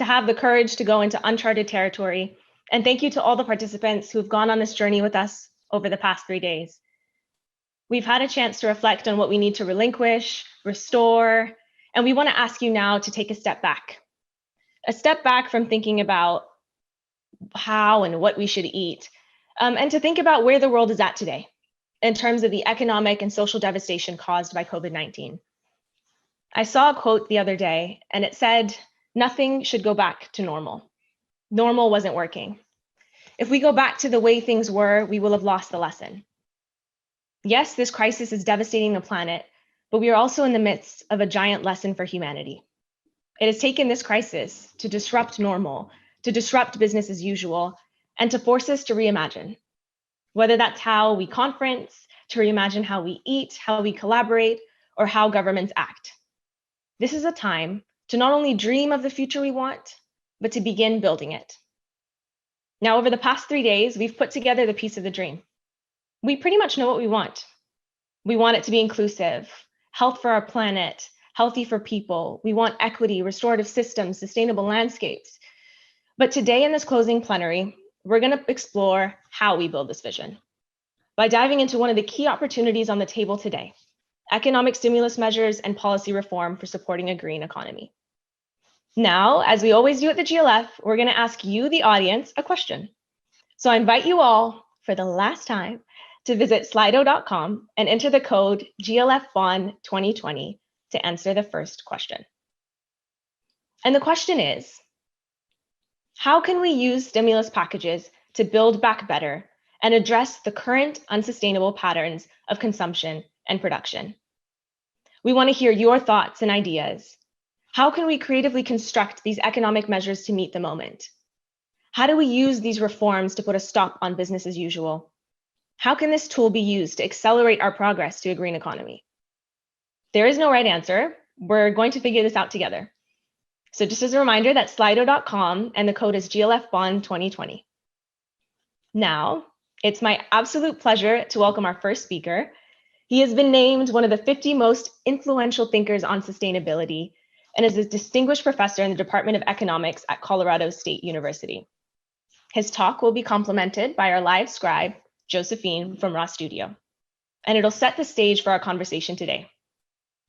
to have the courage to go into uncharted territory. And thank you to all the participants who've gone on this journey with us over the past 3 days. We've had a chance to reflect on what we need to relinquish, restore, and we want to ask you now to take a step back from thinking about how and what we should eat, and to think about where the world is at today in terms of the economic and social devastation caused by COVID-19. I saw a quote the other day, and it said, "Nothing should go back to normal." Normal wasn't working. If we go back to the way things were, we will have lost the lesson. Yes, this crisis is devastating the planet, but we are also in the midst of a giant lesson for humanity. It has taken this crisis to disrupt normal, to disrupt business as usual, and to force us to reimagine. Whether that's how we conference, to reimagine how we eat, how we collaborate, or how governments act. This is a time to not only dream of the future we want, but to begin building it. Now, over the past 3 days, we've put together the piece of the dream. We pretty much know what we want. We want it to be inclusive, health for our planet, healthy for people. We want equity, restorative systems, sustainable landscapes. But today in this closing plenary, we're going to explore how we build this vision by diving into one of the key opportunities on the table today: economic stimulus measures and policy reform for supporting a green economy. Now, as we always do at the GLF, we're going to ask you, the audience, a question. So I invite you all, for the last time, to visit slido.com and enter the code GLF Bonn 2020 to answer the first question. And the question is, how can we use stimulus packages to build back better and address the current unsustainable patterns of consumption and production? We want to hear your thoughts and ideas. How can we creatively construct these economic measures to meet the moment? How do we use these reforms to put a stop on business as usual? How can this tool be used to accelerate our progress to a green economy? There is no right answer. We're going to figure this out together. So just as a reminder, that's slido.com and the code is GLF Bonn 2020. Now, it's my absolute pleasure to welcome our first speaker. He has been named one of the 50 most influential thinkers on sustainability and is a distinguished professor in the Department of Economics at Colorado State University. His talk will be complemented by our live scribe, Josephine from Raw Studio, and it'll set the stage for our conversation today.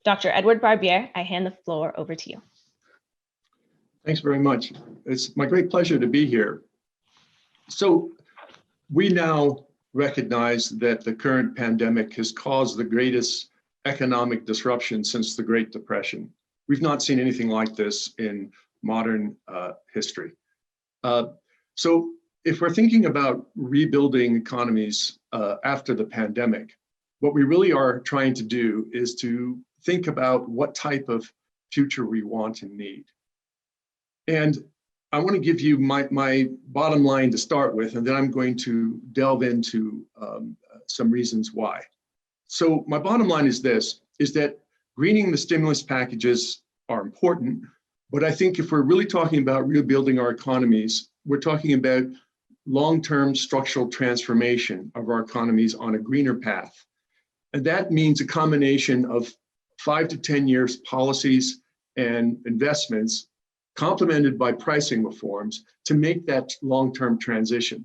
Dr. Edward Barbier, I hand the floor over to you. Thanks very much. It's my great pleasure to be here. So we now recognize that the current pandemic has caused the greatest economic disruption since the Great Depression. We've not seen anything like this in modern history. So if we're thinking about rebuilding economies after the pandemic, what we really are trying to do is to think about what type of future we want and need. And I want to give you my bottom line to start with, and then I'm going to delve into some reasons why. So my bottom line is this, is that greening the stimulus packages are important, but I think if we're really talking about rebuilding our economies, we're talking about long-term structural transformation of our economies on a greener path. And that means a combination of 5 to 10 years policies and investments complemented by pricing reforms to make that long-term transition.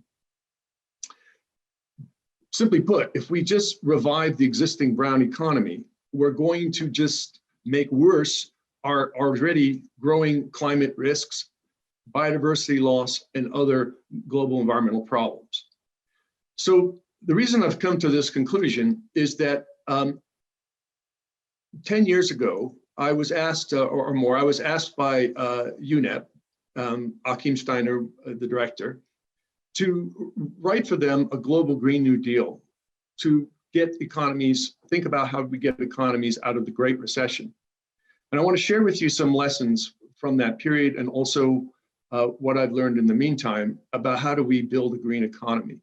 Simply put, if we just revive the existing brown economy, we're going to just make worse our already growing climate risks, biodiversity loss, and other global environmental problems. So the reason I've come to this conclusion is that 10 years ago, I was asked, or more, I was asked by UNEP, Achim Steiner, the director, to write for them a global Green New Deal to get economies, think about how we get economies out of the Great Recession. And I want to share with you some lessons from that period and also what I've learned in the meantime about how do we build a green economy.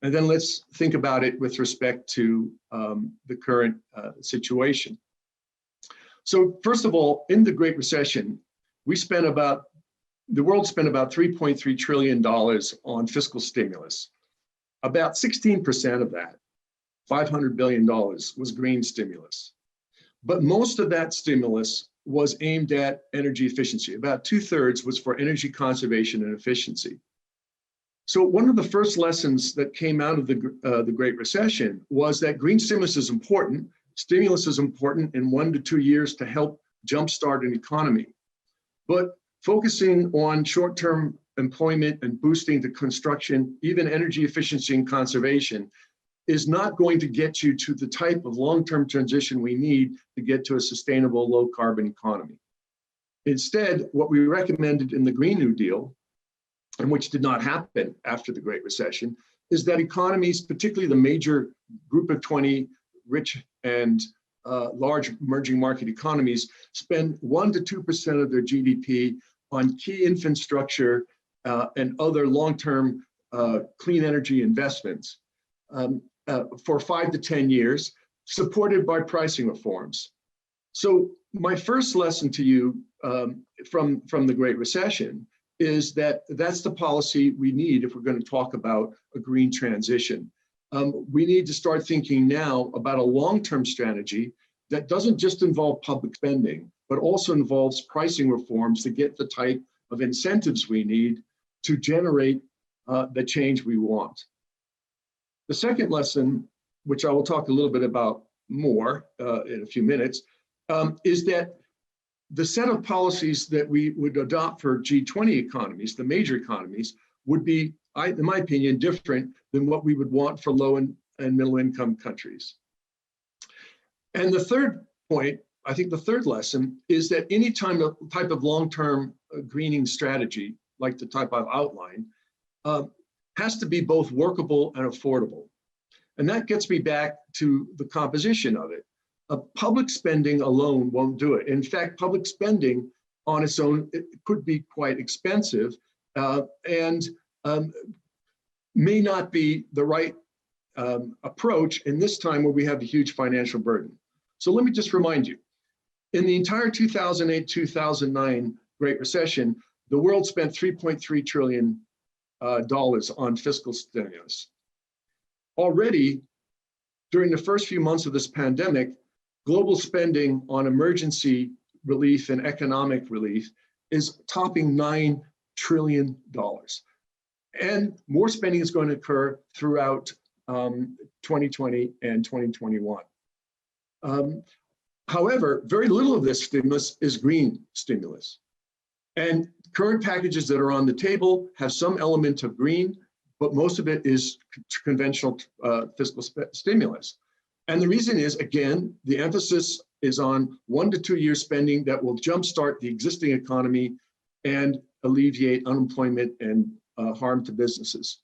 And then let's think about it with respect to the current situation. So first of all, in the Great Recession, the world spent about $3.3 trillion on fiscal stimulus. About 16% of that, $500 billion, was green stimulus. But most of that stimulus was aimed at energy efficiency. About 2/3 was for energy conservation and efficiency. So one of the first lessons that came out of the Great Recession was that green stimulus is important. Stimulus is important in 1 to 2 years to help jumpstart an economy. But focusing on short-term employment and boosting the construction, even energy efficiency and conservation, is not going to get you to the type of long-term transition we need to get to a sustainable low-carbon economy. Instead, what we recommended in the Green New Deal, and which did not happen after the Great Recession, is that economies, particularly the major group of 20 rich and large emerging market economies, spend 1 to 2% of their GDP on key infrastructure and other long-term clean energy investments for 5 to 10 years, supported by pricing reforms. So my first lesson to you from the Great Recession is that that's the policy we need if we're going to talk about a green transition. We need to start thinking now about a long-term strategy that doesn't just involve public spending, but also involves pricing reforms to get the type of incentives we need to generate the change we want. The second lesson, which I will talk a little bit about more in a few minutes, is that the set of policies that we would adopt for G20 economies, the major economies, would be, in my opinion, different than what we would want for low and middle income countries. And the third point, I think the third lesson, is that any type of long-term greening strategy, like the type I've outlined, has to be both workable and affordable. And that gets me back to the composition of it. Public spending alone won't do it. In fact, public spending on its own, it could be quite expensive and may not be the right approach in this time where we have a huge financial burden. So let me just remind you, in the entire 2008-2009 Great Recession, the world spent $3.3 trillion on fiscal stimulus. Already, during the first few months of this pandemic, global spending on emergency relief and economic relief is topping $9 trillion. And more spending is going to occur throughout 2020 and 2021. However, very little of this stimulus is green stimulus. And current packages that are on the table have some element of green, but most of it is conventional fiscal stimulus. And the reason is, again, the emphasis is on 1 to 2 year spending that will jumpstart the existing economy and alleviate unemployment and harm to businesses.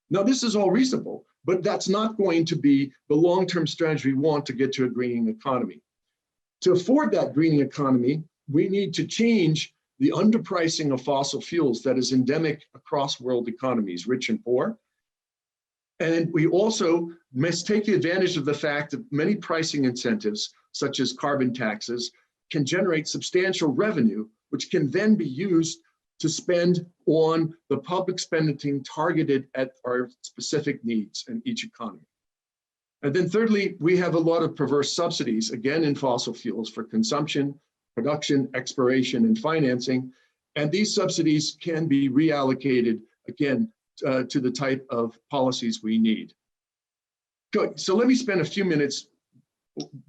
Now, this is all reasonable, but that's not going to be the long-term strategy we want to get to a greening economy. To afford that greening economy, we need to change the underpricing of fossil fuels that is endemic across world economies, rich and poor. And we also must take advantage of the fact that many pricing incentives, such as carbon taxes, can generate substantial revenue, which can then be used to spend on the public spending targeted at our specific needs in each economy. And then thirdly, we have a lot of perverse subsidies, again, in fossil fuels for consumption, production, exploration, and financing. And these subsidies can be reallocated, again, to the type of policies we need. Good. So let me spend a few minutes,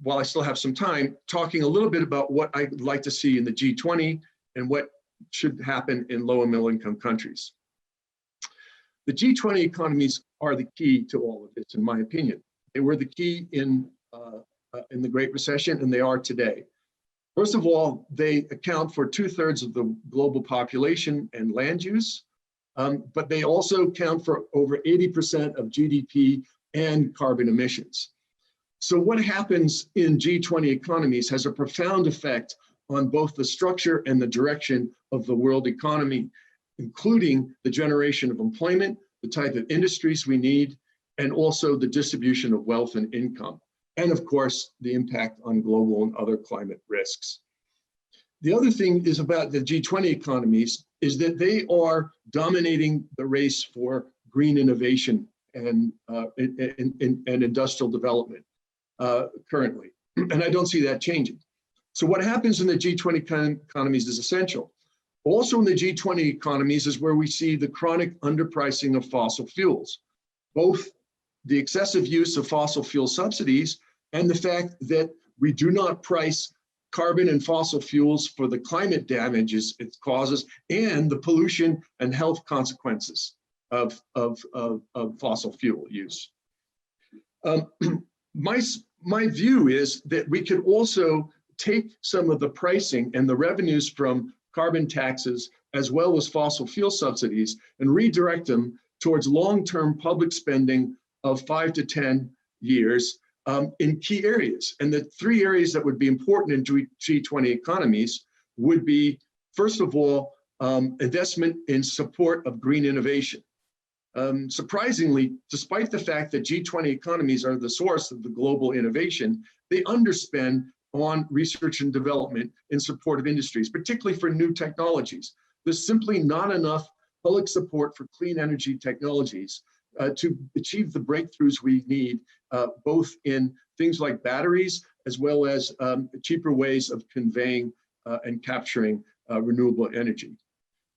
while I still have some time, talking a little bit about what I'd like to see in the G20 and what should happen in low and middle income countries. The G20 economies are the key to all of this, in my opinion. They were the key in the Great Recession, and they are today. First of all, they account for 2/3 of the global population and land use, but they also account for over 80% of GDP and carbon emissions. So what happens in G20 economies has a profound effect on both the structure and the direction of the world economy, including the generation of employment, the type of industries we need, and also the distribution of wealth and income, and of course, the impact on global and other climate risks. The other thing is about the G20 economies is that they are dominating the race for green innovation and industrial development currently, and I don't see that changing. So what happens in the G20 economies is essential. Also in the G20 economies is where we see the chronic underpricing of fossil fuels, both the excessive use of fossil fuel subsidies and the fact that we do not price carbon and fossil fuels for the climate damages it causes and the pollution and health consequences of fossil fuel use. My view is that we could also take some of the pricing and the revenues from carbon taxes as well as fossil fuel subsidies and redirect them towards long-term public spending of 5 to 10 years in key areas. And the three areas that would be important in G20 economies would be, first of all, investment in support of green innovation. Surprisingly, despite the fact that G20 economies are the source of the global innovation, they underspend on research and development in support of industries, particularly for new technologies. There's simply not enough public support for clean energy technologies to achieve the breakthroughs we need, both in things like batteries, as well as cheaper ways of conveying and capturing renewable energy.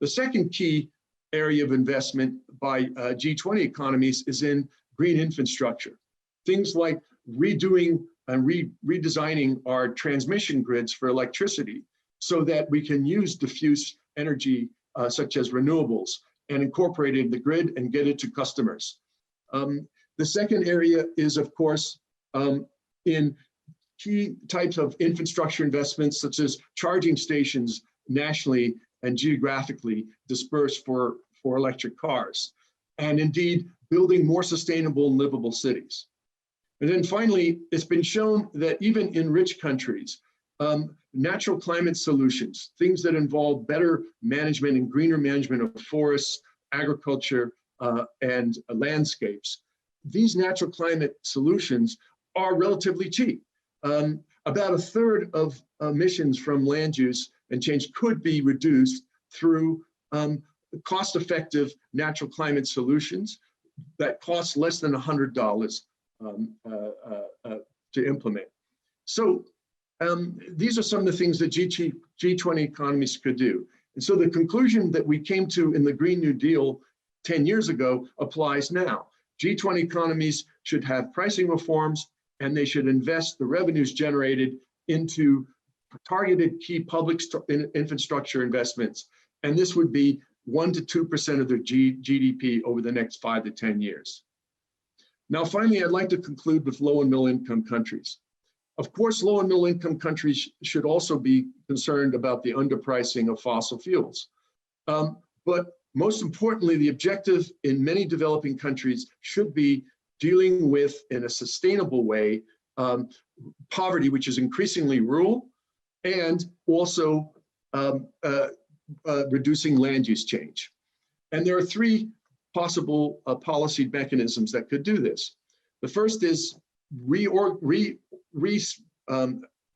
The second key area of investment by G20 economies is in green infrastructure. Things like redoing and redesigning our transmission grids for electricity so that we can use diffuse energy such as renewables and incorporate it in the grid and get it to customers. The second area is, of course, in key types of infrastructure investments such as charging stations nationally and geographically dispersed for electric cars, and indeed building more sustainable and livable cities. And then finally, it's been shown that even in rich countries, natural climate solutions, things that involve better management and greener management of forests, agriculture, and landscapes, these natural climate solutions are relatively cheap. About a third of emissions from land use and change could be reduced through cost-effective natural climate solutions that cost less than $100 to implement. So these are some of the things that G20 economies could do. And so the conclusion that we came to in the Green New Deal 10 years ago applies now. G20 economies should have pricing reforms, and they should invest the revenues generated into targeted key public infrastructure investments. And this would be 1 to 2% of their GDP over the next 5 to 10 years. Now, finally, I'd like to conclude with low and middle income countries. Of course, low and middle income countries should also be concerned about the underpricing of fossil fuels. But most importantly, the objective in many developing countries should be dealing with, in a sustainable way, poverty, which is increasingly rural, and also reducing land use change. And there are three possible policy mechanisms that could do this. The first is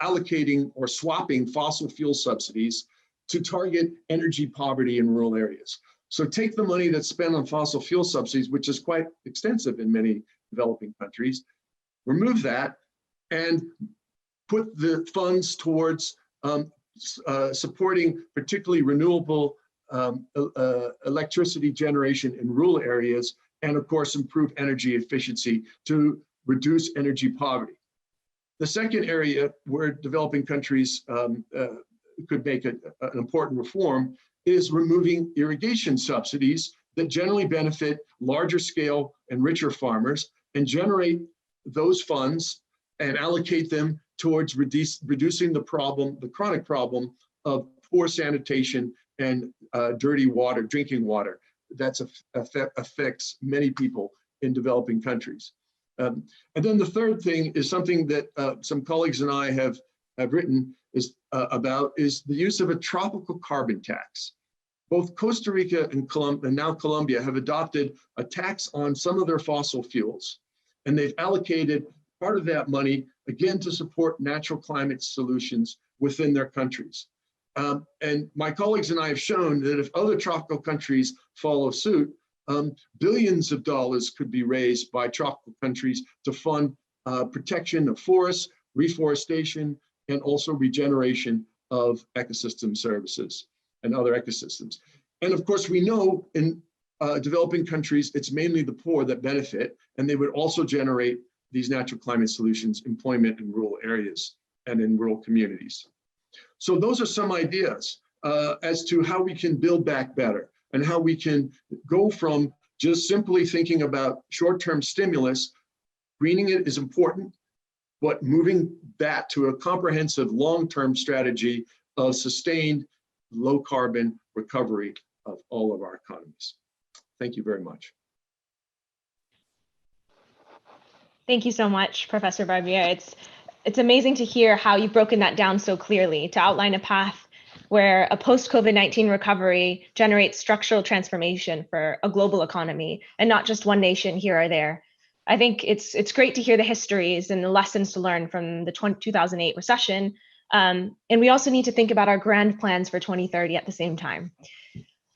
allocating or swapping fossil fuel subsidies to target energy poverty in rural areas. So take the money that's spent on fossil fuel subsidies, which is quite extensive in many developing countries, remove that and put the funds towards supporting particularly renewable electricity generation in rural areas, and of course, improve energy efficiency to reduce energy poverty. The second area where developing countries could make an important reform is removing irrigation subsidies that generally benefit larger scale and richer farmers, and generate those funds and allocate them towards reducing the chronic problem of poor sanitation and dirty water, drinking water that affects many people in developing countries. And then the third thing is something that some colleagues and I have written about is the use of a tropical carbon tax. Both Costa Rica and now Colombia have adopted a tax on some of their fossil fuels, and they've allocated part of that money, again, to support natural climate solutions within their countries. And my colleagues and I have shown that if other tropical countries follow suit, billions of dollars could be raised by tropical countries to fund protection of forests, reforestation, and also regeneration of ecosystem services and other ecosystems. And of course, we know in developing countries, it's mainly the poor that benefit, and they would also generate these natural climate solutions, employment in rural areas and in rural communities. So those are some ideas as to how we can build back better and how we can go from just simply thinking about short-term stimulus. Greening it is important, but moving that to a comprehensive long-term strategy of sustained low carbon recovery of all of our economies. Thank you very much. Thank you so much, Professor Barbier. It's amazing to hear how you've broken that down so clearly to outline a path where a post-COVID-19 recovery generates structural transformation for a global economy and not just one nation here or there. I think it's great to hear the histories and the lessons to learn from the 2008 recession. And we also need to think about our grand plans for 2030 at the same time.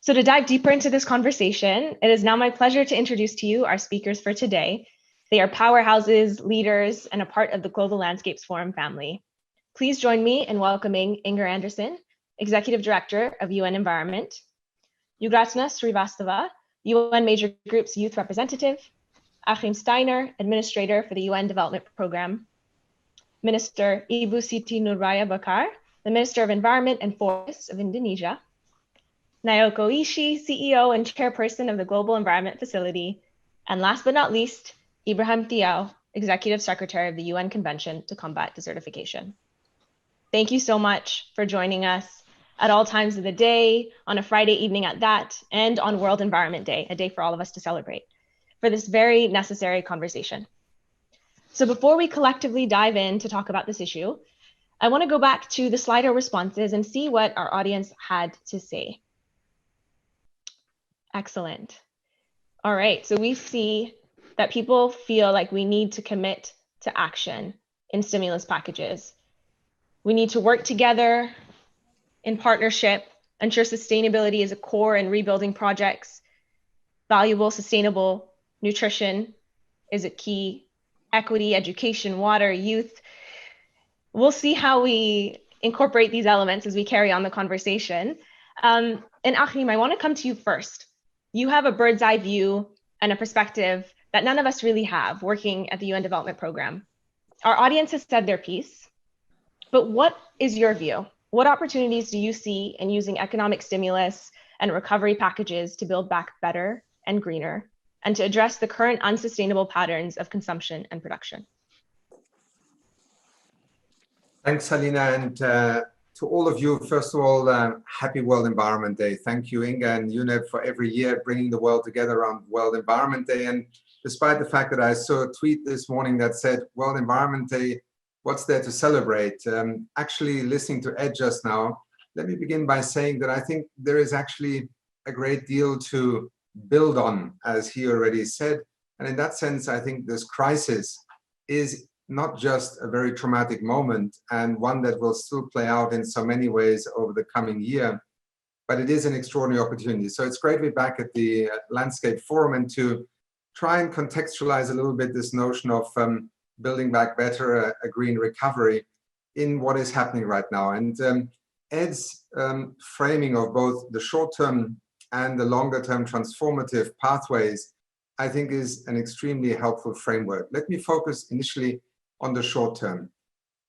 So to dive deeper into this conversation, it is now my pleasure to introduce to you our speakers for today. They are powerhouses, leaders, and a part of the Global Landscapes Forum family. Please join me in welcoming Inger Andersen, Executive Director of UN Environment, Ugratana Srivastava, UN Major Group's Youth Representative, Achim Steiner, Administrator for the UN Development Program, Minister Ibu Siti Nuraya Bakar, the Minister of Environment and Forests of Indonesia, Naoko Ishii, CEO and Chairperson of the Global Environment Facility, and last but not least, Ibrahim Thiaw, Executive Secretary of the UN Convention to Combat Desertification. Thank you so much for joining us at all times of the day, on a Friday evening at that, and on World Environment Day, a day for all of us to celebrate, for this very necessary conversation. So before we collectively dive in to talk about this issue, I want to go back to the Slido responses and see what our audience had to say. Excellent. All right, so we see that people feel like we need to commit to action in stimulus packages. We need to work together in partnership, ensure sustainability is a core in rebuilding projects, valuable, sustainable nutrition is a key, equity, education, water, youth. We'll see how we incorporate these elements as we carry on the conversation. And Achim, I want to come to you first. You have a bird's eye view and a perspective that none of us really have working at the UN Development Program. Our audience has said their piece, but what is your view? What opportunities do you see in using economic stimulus and recovery packages to build back better and greener, and to address the current unsustainable patterns of consumption and production? Thanks, Halina, and to all of you, first of all, happy World Environment Day. Thank you, Inga and UNEP, for every year bringing the world together on World Environment Day. And despite the fact that I saw a tweet this morning that said, World Environment Day, what's there to celebrate? Actually, listening to Ed just now, let me begin by saying that I think there is actually a great deal to build on, as he already said. And in that sense, I think this crisis is not just a very traumatic moment and one that will still play out in so many ways over the coming year, but it is an extraordinary opportunity. So it's great to be back at the Landscape Forum and to try and contextualize a little bit this notion of building back better, a green recovery in what is happening right now. And Ed's framing of both the short-term and the longer-term transformative pathways, I think, is an extremely helpful framework. Let me focus initially on the short term.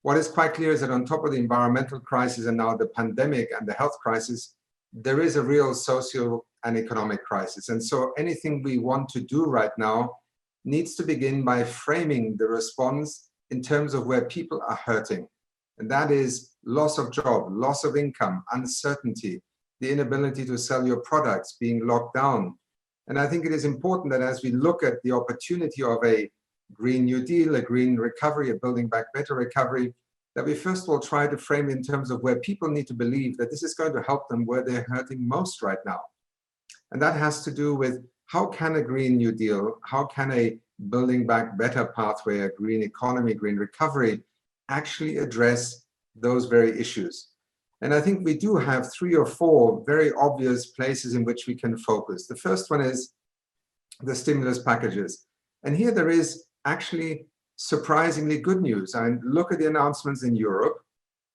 What is quite clear is that on top of the environmental crisis and now the pandemic and the health crisis, there is a real social and economic crisis. And so anything we want to do right now needs to begin by framing the response in terms of where people are hurting. And that is loss of job, loss of income, uncertainty, the inability to sell your products, being locked down. And I think it is important that as we look at the opportunity of a Green New Deal, a green recovery, a building back better recovery, that we first of all try to frame in terms of where people need to believe that this is going to help them where they're hurting most right now. And that has to do with how can a Green New Deal, how can a building back better pathway, a green economy, green recovery, actually address those very issues. And I think we do have 3 or 4 very obvious places in which we can focus. The first one is the stimulus packages. And here there is actually surprisingly good news. I mean, look at the announcements in Europe.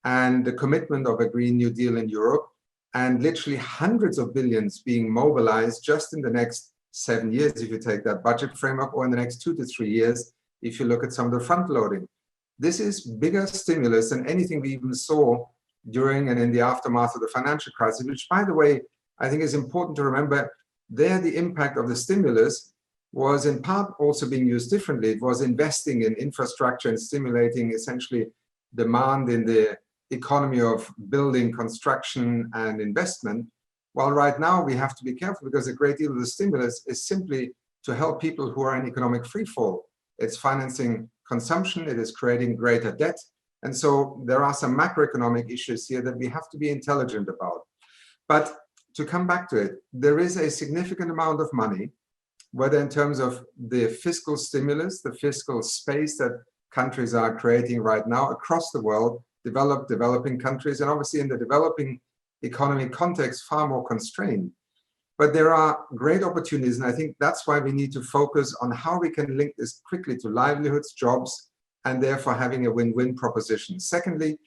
and the commitment of a Green New Deal in Europe, and literally hundreds of billions being mobilized just in the next 7 years, if you take that budget framework, or in the next 2 to 3 years, if you look at some of the front loading. This is bigger stimulus than anything we even saw during and in the aftermath of the financial crisis, which, by the way, I think is important to remember. There, the impact of the stimulus was in part also being used differently. It was investing in infrastructure and stimulating essentially demand in the economy of building, construction, and investment. While right now we have to be careful because a great deal of the stimulus is simply to help people who are in economic freefall. It's financing consumption, it is creating greater debt. And so there are some macroeconomic issues here that we have to be intelligent about. But to come back to it, there is a significant amount of money, whether in terms of the fiscal stimulus, the fiscal space that countries are creating right now across the world, developed, developing countries, and obviously in the developing economy context, far more constrained. But there are great opportunities, and I think that's why we need to focus on how we can link this quickly to livelihoods, jobs, and therefore having a win-win proposition. Secondly,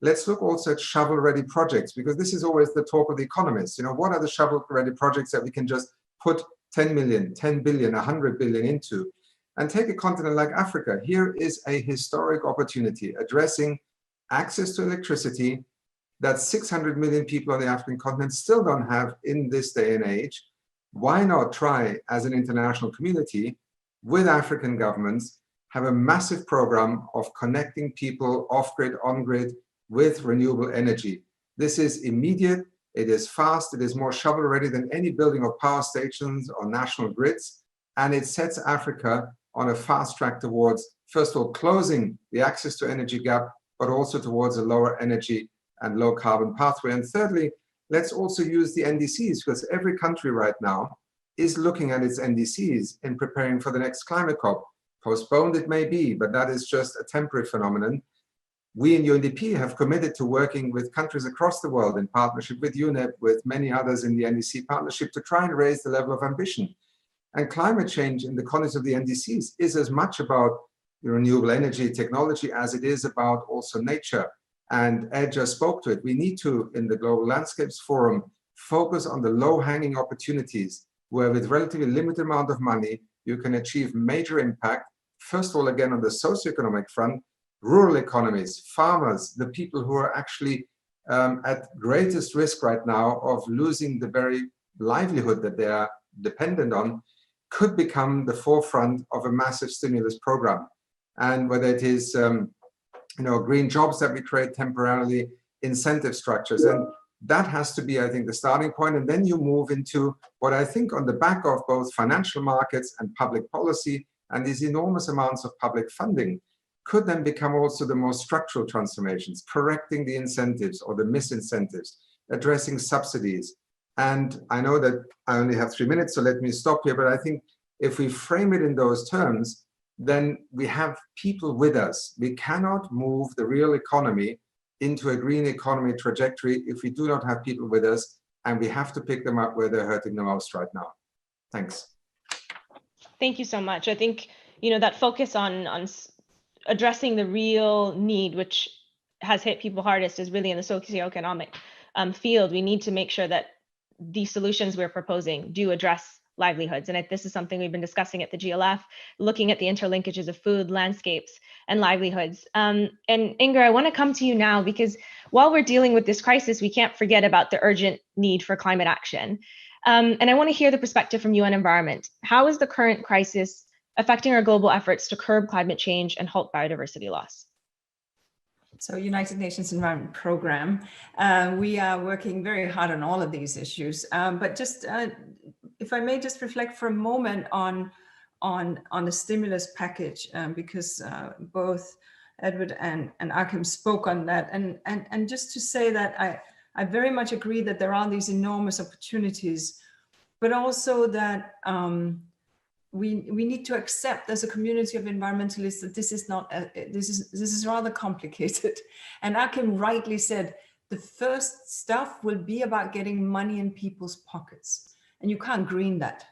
let's look also at shovel-ready projects, because this is always the talk of the economists. You know, what are the shovel-ready projects that we can just put 10 million, 10 billion, 100 billion into? And take a continent like Africa. Here is a historic opportunity addressing access to electricity that 600 million people on the African continent still don't have in this day and age. Why not try, as an international community, with African governments, have a massive program of connecting people off-grid, on-grid with renewable energy? This is immediate, it is fast, it is more shovel-ready than any building of power stations or national grids, and it sets Africa on a fast track towards, first of all, closing the access to energy gap, but also towards a lower energy and low carbon pathway. And thirdly, let's also use the NDCs, because every country right now is looking at its NDCs in preparing for the next climate COP. Postponed it may be, but that is just a temporary phenomenon. We in UNDP have committed to working with countries across the world in partnership with UNEP, with many others in the NDC partnership, to try and raise the level of ambition. And climate change in the context of the NDCs is as much about renewable energy technology as it is about also nature. And Ed just spoke to it. We need to, in the Global Landscapes Forum, focus on the low-hanging opportunities where with relatively limited amount of money, you can achieve major impact. First of all, again, on the socioeconomic front, rural economies, farmers, the people who are actually at greatest risk right now of losing the very livelihood that they are dependent on, could become the forefront of a massive stimulus program. And whether it is green jobs that we create temporarily, incentive structures, and that has to be, I think, the starting point. And then you move into what I think on the back of both financial markets and public policy and these enormous amounts of public funding could then become also the more structural transformations, correcting the incentives or the misincentives, addressing subsidies. And I know that I only have 3 minutes, so let me stop here. But I think if we frame it in those terms, then we have people with us. We cannot move the real economy into a green economy trajectory if we do not have people with us, and we have to pick them up where they're hurting the most right now. Thanks. Thank you so much. I think, that focus on addressing the real need, which has hit people hardest, is really in the socioeconomic field. We need to make sure that the solutions we're proposing do address livelihoods. And this is something we've been discussing at the GLF, looking at the interlinkages of food, landscapes, and livelihoods. And Inger, I want to come to you now, because while we're dealing with this crisis, we can't forget about the urgent need for climate action. And I want to hear the perspective from UN Environment. How is the current crisis affecting our global efforts to curb climate change and halt biodiversity loss? So United Nations Environment Programme, we are working very hard on all of these issues. But just, if I may just reflect for a moment on the stimulus package, because both Edward and Achim spoke on that. And just to say that I very much agree that there are these enormous opportunities, but also that we need to accept as a community of environmentalists that this is not this is rather complicated. And Achim rightly said, the first stuff will be about getting money in people's pockets, and you can't green that.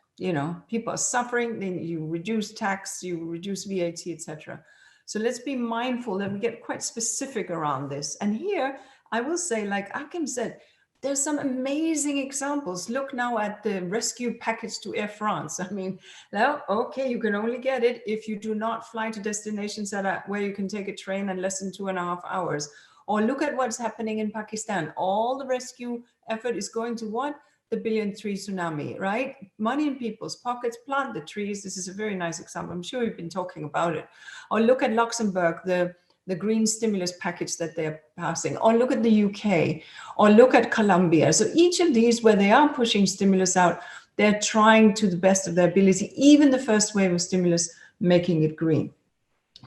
People are suffering. Then you reduce tax, you reduce VAT, etc. So let's be mindful that we get quite specific around this. And here I will say, like Akim said, there's some amazing examples. Look now at the rescue package to Air France. I mean, now, okay, you can only get it if you do not fly to destinations where you can take a train in less than 2.5 hours. Or look at what's happening in Pakistan. All the rescue effort is going to what? The 1.3 billion tsunami, right? Money in people's pockets, plant the trees. This is a very nice example. I'm sure you've been talking about it. Or look at Luxembourg, the green stimulus package that they're passing, or look at the UK, or look at Colombia. So each of these, where they are pushing stimulus out, they're trying to the best of their ability, even the first wave of stimulus, making it green.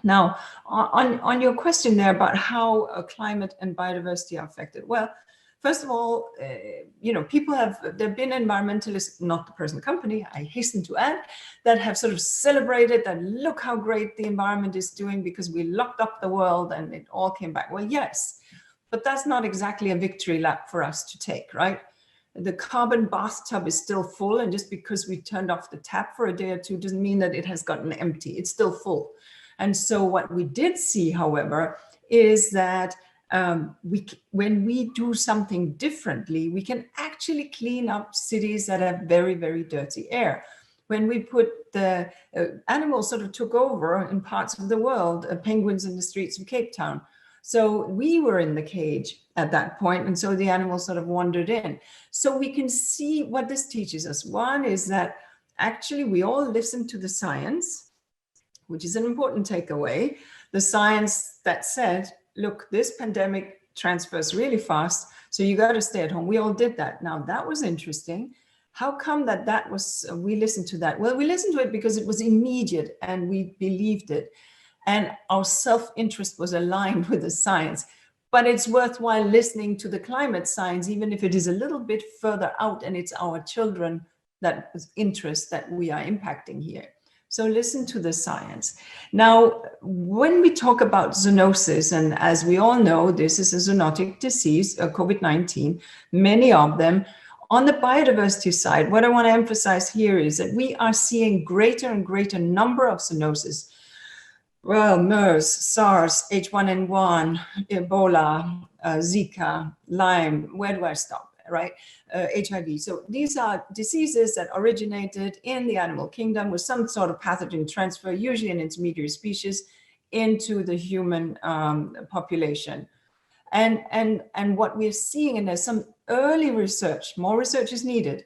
Now, on your question there about how climate and biodiversity are affected, well, first of all, people there have been environmentalists, not the present company, I hasten to add, that have sort of celebrated that, look how great the environment is doing because we locked up the world and it all came back. Well, yes, but that's not exactly a victory lap for us to take, right? The carbon bathtub is still full, and just because we turned off the tap for a day or two doesn't mean that it has gotten empty. It's still full. And so what we did see, however, is that when we do something differently, we can actually clean up cities that have very, very dirty air. When we put the animals sort of took over in parts of the world, penguins in the streets of Cape Town. So we were in the cage at that point, and so the animals sort of wandered in. So we can see what this teaches us. One is that actually we all listen to the science, which is an important takeaway. The science that said, look, this pandemic transfers really fast, so you got to stay at home. We all did that. Now, that was interesting. How come that was, we listened to that? Well, we listened to it because it was immediate and we believed it. And our self-interest was aligned with the science. But it's worthwhile listening to the climate science, even if it is a little bit further out and it's our children that interest that we are impacting here. So listen to the science. Now, when we talk about zoonosis, and as we all know, this is a zoonotic disease, COVID-19, many of them. On the biodiversity side, what I want to emphasize here is that we are seeing greater and greater number of zoonoses. Well, MERS, SARS, H1N1, Ebola, Zika, Lyme, where do I stop, right? HIV. So these are diseases that originated in the animal kingdom with some sort of pathogen transfer, usually an intermediary species, into the human population. And what we're seeing, and there's some early research, more research is needed,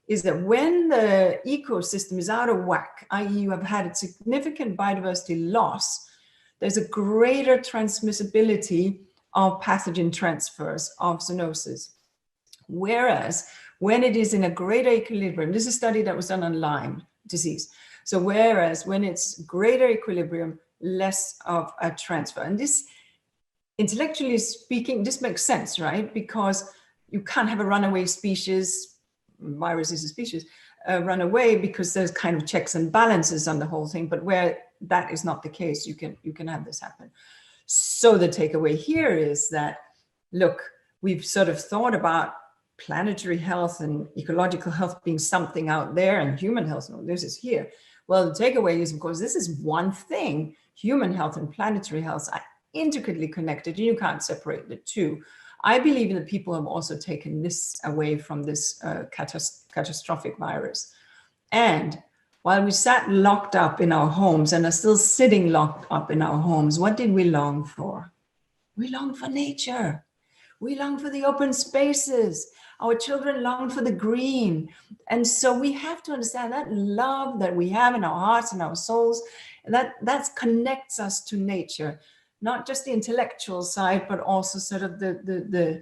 is that when the ecosystem is out of whack, i.e. you have had a significant biodiversity loss, there's a greater transmissibility of pathogen transfers of zoonosis. Whereas when it is in a greater equilibrium, this is a study that was done on Lyme disease. So whereas when it's greater equilibrium, less of a transfer. And this, intellectually speaking, this makes sense, right? Because you can't have a runaway species, virus is a species, run away because there's kind of checks and balances on the whole thing. But where that is not the case, you can have this happen. So the takeaway here is that, look, we've sort of thought about planetary health and ecological health being something out there, and human health, no, this is here. Well, the takeaway is, of course, this is one thing. Human health and planetary health are intricately connected. You can't separate the two. I believe that people have also taken this away from this catastrophic virus. And while we sat locked up in our homes and are still sitting locked up in our homes, what did we long for? We longed for nature. We longed for the open spaces. Our children longed for the green. And so we have to understand that love that we have in our hearts and our souls, that connects us to nature. Not just the intellectual side, but also sort of the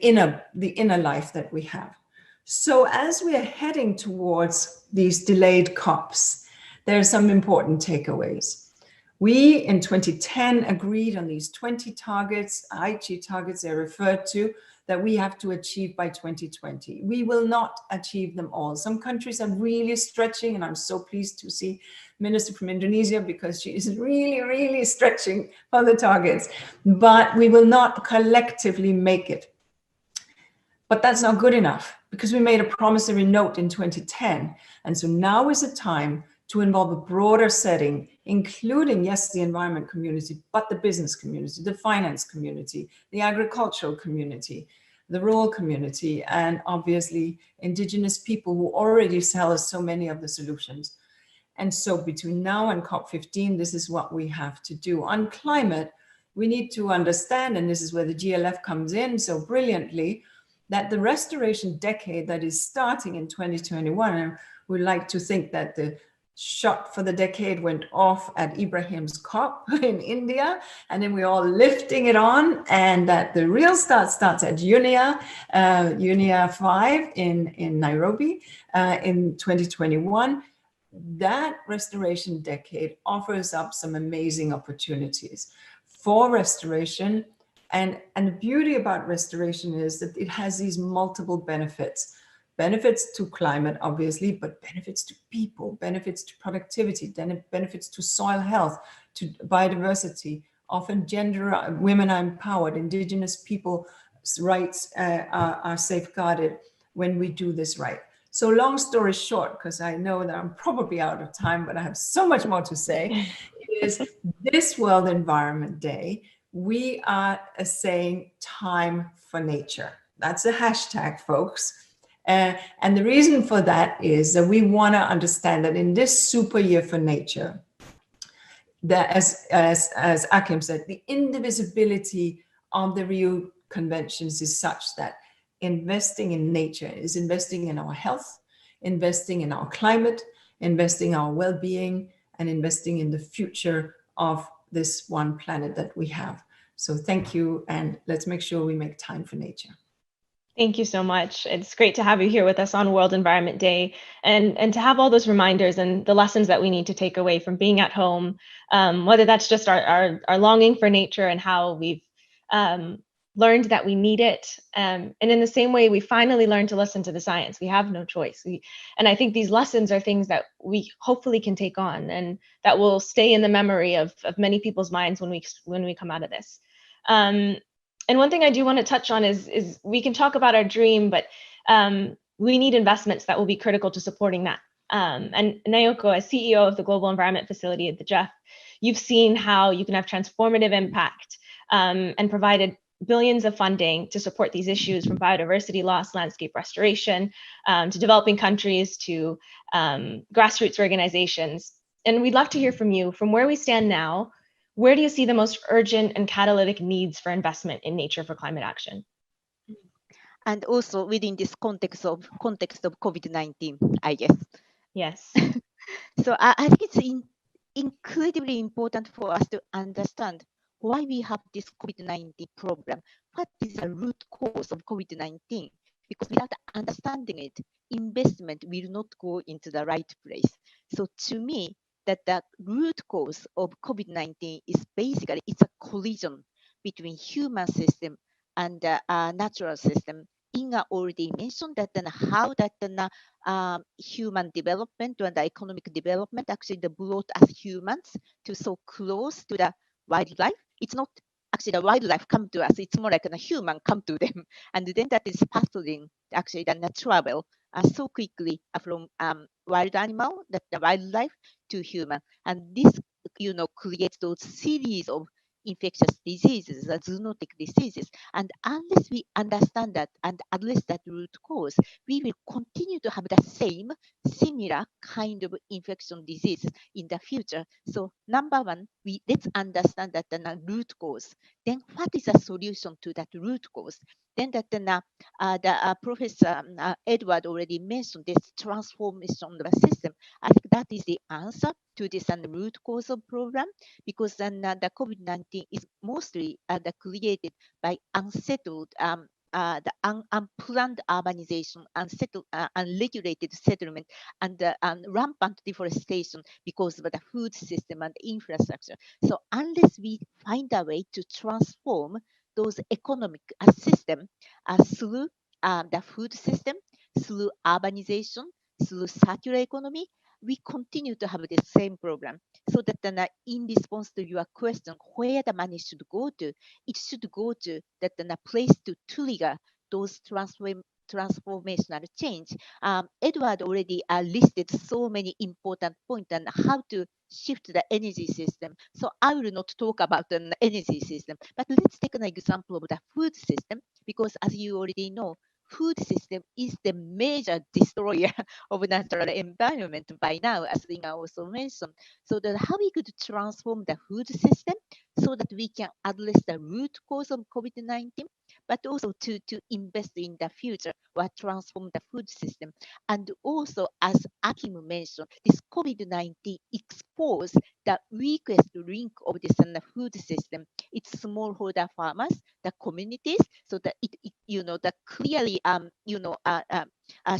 inner life that we have. So as we are heading towards these delayed COPs, there are some important takeaways. We in 2010 agreed on these 20 targets, Aichi targets they're referred to, that we have to achieve by 2020. We will not achieve them all. Some countries are really stretching, and I'm so pleased to see Minister from Indonesia because she is really, really stretching for the targets. But we will not collectively make it. But that's not good enough because we made a promissory note in 2010. And so now is the time to involve a broader setting including, yes, the environment community, but the business community, the finance community, the agricultural community, the rural community, and obviously indigenous people who already tell us so many of the solutions. And so between now and COP15, this is what we have to do. On climate, we need to understand, and this is where the GLF comes in so brilliantly, that the restoration decade that is starting in 2021, and we like to think that the shot for the decade went off at Ibrahim's COP in India, and then we're all lifting it on, and that the real start starts at UNIA 5 in Nairobi in 2021. That restoration decade offers up some amazing opportunities for restoration. And the beauty about restoration is that it has these multiple benefits. Benefits to climate, obviously, but benefits to people, benefits to productivity, then it benefits to soil health, to biodiversity. Often women are empowered, indigenous people's rights are safeguarded when we do this right. So long story short, because I know that I'm probably out of time, but I have so much more to say, is this World Environment Day, we are saying time for nature. That's a hashtag, folks. And the reason for that is that we want to understand that in this super year for nature, that as Akim said, the indivisibility of the Rio Conventions is such that investing in nature is investing in our health, investing in our climate, investing in our well-being, and investing in the future of this one planet that we have. So thank you, and let's make sure we make time for nature. Thank you so much. It's great to have you here with us on World Environment Day, and to have all those reminders and the lessons that we need to take away from being at home, whether that's just our longing for nature and how we've learned that we need it. And in the same way, we finally learned to listen to the science. We have no choice. And I think these lessons are things that we hopefully can take on and that will stay in the memory of many people's minds when we come out of this. And one thing I do want to touch on is we can talk about our dream, but we need investments that will be critical to supporting that. And Naoko, as CEO of the Global Environment Facility at the GEF, you've seen how you can have transformative impact and provided billions of funding to support these issues, from biodiversity loss, landscape restoration, to developing countries, to grassroots organizations. And we'd love to hear from you, from where we stand now, where do you see the most urgent and catalytic needs for investment in nature for climate action? And also within this context of COVID-19, I guess. Yes. So I think it's incredibly important for us to understand why we have this COVID-19 problem. What is the root cause of COVID-19? Because without understanding it, investment will not go into the right place. So to me, that the root cause of COVID-19 is basically it's a collision between human system and natural system. Inga already mentioned that how that human development and the economic development actually brought us humans to so close to the wildlife. It's not actually the wildlife come to us, it's more like a human come to them. And then that is pathing actually the travel so quickly from wild animal, that the wildlife to human. And this, creates those series of infectious diseases, zoonotic diseases. And unless we understand that and address that root cause, we will continue to have the same similar kind of infection diseases in the future. So number one, let's understand that the root cause. Then what is the solution to that root cause? Then that the Professor Edward already mentioned this transformation of the system. I think that is the answer to this root cause of problem, because then the COVID-19 is mostly created by unsettled, the unplanned urbanization, unregulated settlement, and rampant deforestation because of the food system and infrastructure. So unless we find a way to transform those economic system through the food system, through urbanization, through circular economy, we continue to have the same problem. So that in response to your question, where the money should go to, it should go to that place to trigger those transformational change. Edward already listed so many important points on how to shift the energy system. So I will not talk about the energy system, but let's take an example of the food system, because as you already know, food system is the major destroyer of natural environment by now, as Inga also mentioned. So that how we could transform the food system so that we can address the root cause of COVID-19, but also to invest in the future or transform the food system. And also, as Akim mentioned, this COVID-19 exposed the weakest link of this food system. It's smallholder farmers, the communities, so that it that clearly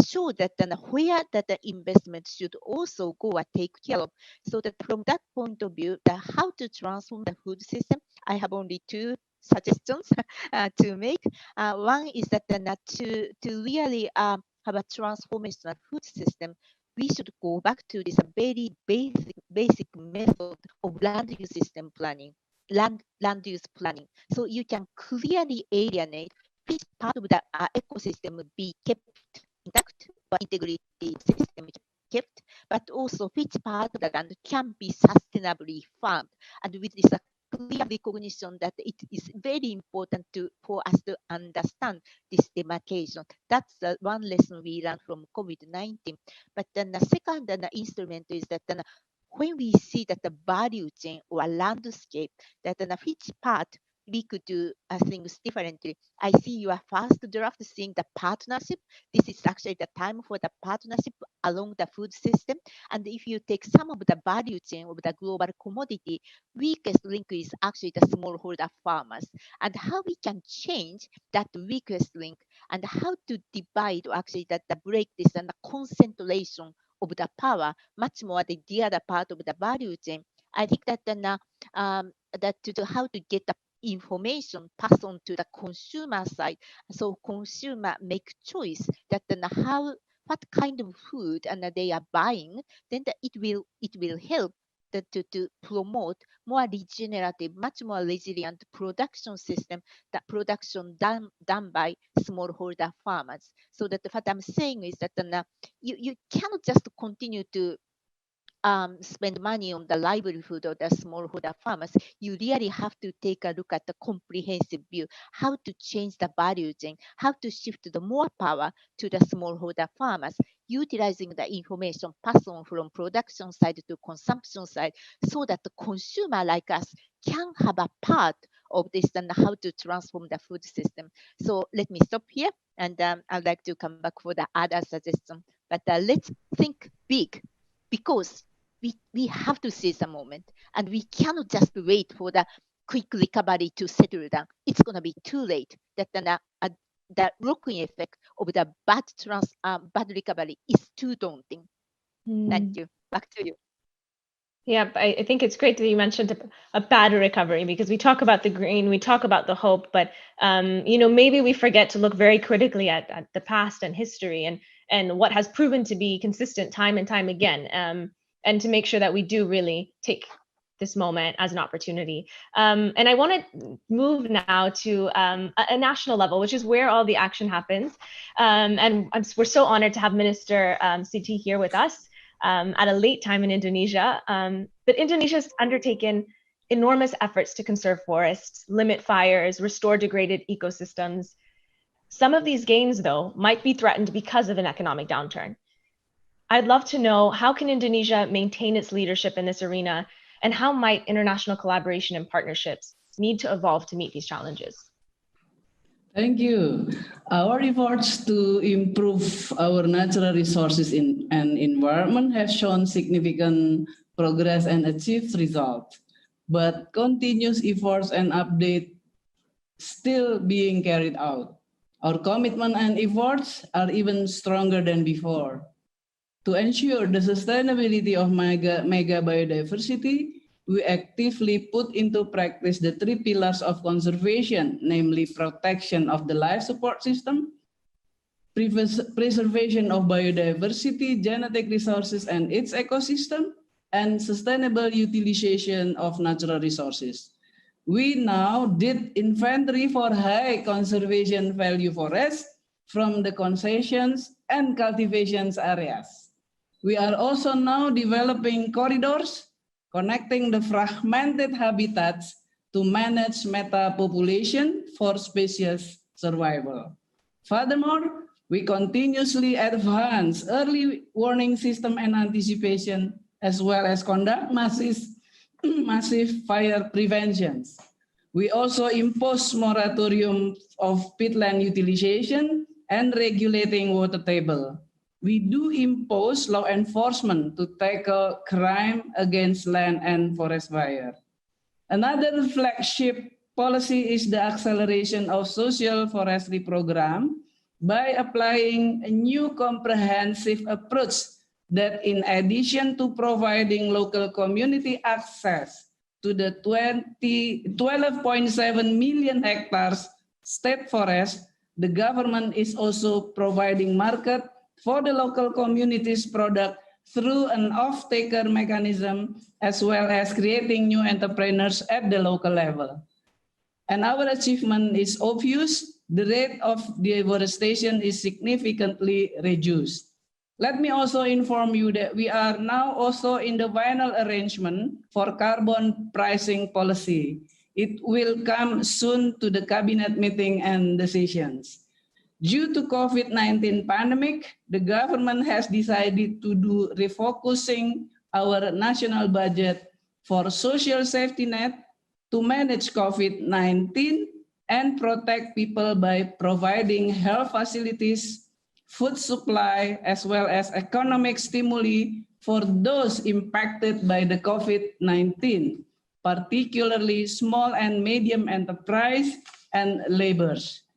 show that where that the investment should also go and take care of. So that from that point of view, the how to transform the food system, I have only two suggestions to make. One is that to really have a transformational food system, we should go back to this very basic method of land use system planning, land use planning. So you can clearly alienate which part of the ecosystem would be kept intact or integrated system kept, but also which part of the land can be sustainably farmed. And with this clear recognition that it is very important for us to understand this demarcation. That's the one lesson we learned from COVID-19. But then the second instrument is that when we see that the value chain or landscape, that which part we could do things differently. I see your first draft seeing the partnership. This is actually the time for the partnership along the food system. And if you take some of the value chain of the global commodity, weakest link is actually the smallholder farmers. And how we can change that weakest link and how to divide or actually that break this and the concentration of the power much more than the other part of the value chain. I think that how to get the information passed on to the consumer side, so consumer make choice that what kind of food and they are buying, then it will help to promote more regenerative, much more resilient production system, that production done by smallholder farmers. So that what I'm saying is that you cannot just continue to spend money on the livelihood of the smallholder farmers. You really have to take a look at the comprehensive view, how to change the value chain, how to shift the more power to the smallholder farmers, utilizing the information passed on from production side to consumption side, so that the consumer like us can have a part of this and how to transform the food system. So let me stop here, and I'd like to come back for the other suggestion. But let's think big, because we have to seize the moment, and we cannot just wait for the quick recovery to settle down. It's going to be too late. That the rocking effect of the bad recovery is too daunting. Thank you. Back to you. Yeah, I think it's great that you mentioned a bad recovery, because we talk about the green, we talk about the hope, but maybe we forget to look very critically at the past and history and what has proven to be consistent time and time again, and to make sure that we do really take this moment as an opportunity. And I want to move now to a national level, which is where all the action happens. And we're so honored to have Minister Siti here with us at a late time in Indonesia. But Indonesia's undertaken enormous efforts to conserve forests, limit fires, restore degraded ecosystems. Some of these gains, though, might be threatened because of an economic downturn. I'd love to know, how can Indonesia maintain its leadership in this arena, and how might international collaboration and partnerships need to evolve to meet these challenges? Thank you. Our efforts to improve our natural resources and environment have shown significant progress and achieved results, but continuous efforts and updates still being carried out. Our commitment and efforts are even stronger than before. To ensure the sustainability of mega biodiversity, we actively put into practice the 3 pillars of conservation, namely protection of the life support system, preservation of biodiversity, genetic resources and its ecosystem, and sustainable utilization of natural resources. We now did inventory for high conservation value forests from the concessions and cultivations areas. We are also now developing corridors connecting the fragmented habitats to manage meta-population for species survival. Furthermore, we continuously advance early warning system and anticipation, as well as conduct massive fire preventions. We also impose moratorium of peatland utilization and regulating water table. We do impose law enforcement to tackle crime against land and forest fire. Another flagship policy is the acceleration of social forestry program by applying a new comprehensive approach that, in addition to providing local community access to the 12.7 million hectares state forest, the government is also providing market for the local community's product through an off-taker mechanism, as well as creating new entrepreneurs at the local level. And our achievement is obvious. The rate of deforestation is significantly reduced. Let me also inform you that we are now also in the final arrangement for carbon pricing policy. It will come soon to the cabinet meeting and decisions. Due to COVID-19 pandemic, the government has decided to do refocusing our national budget for social safety net to manage COVID-19 and protect people by providing health facilities, food supply, as well as economic stimuli for those impacted by the COVID-19, particularly small and medium enterprise and laborers.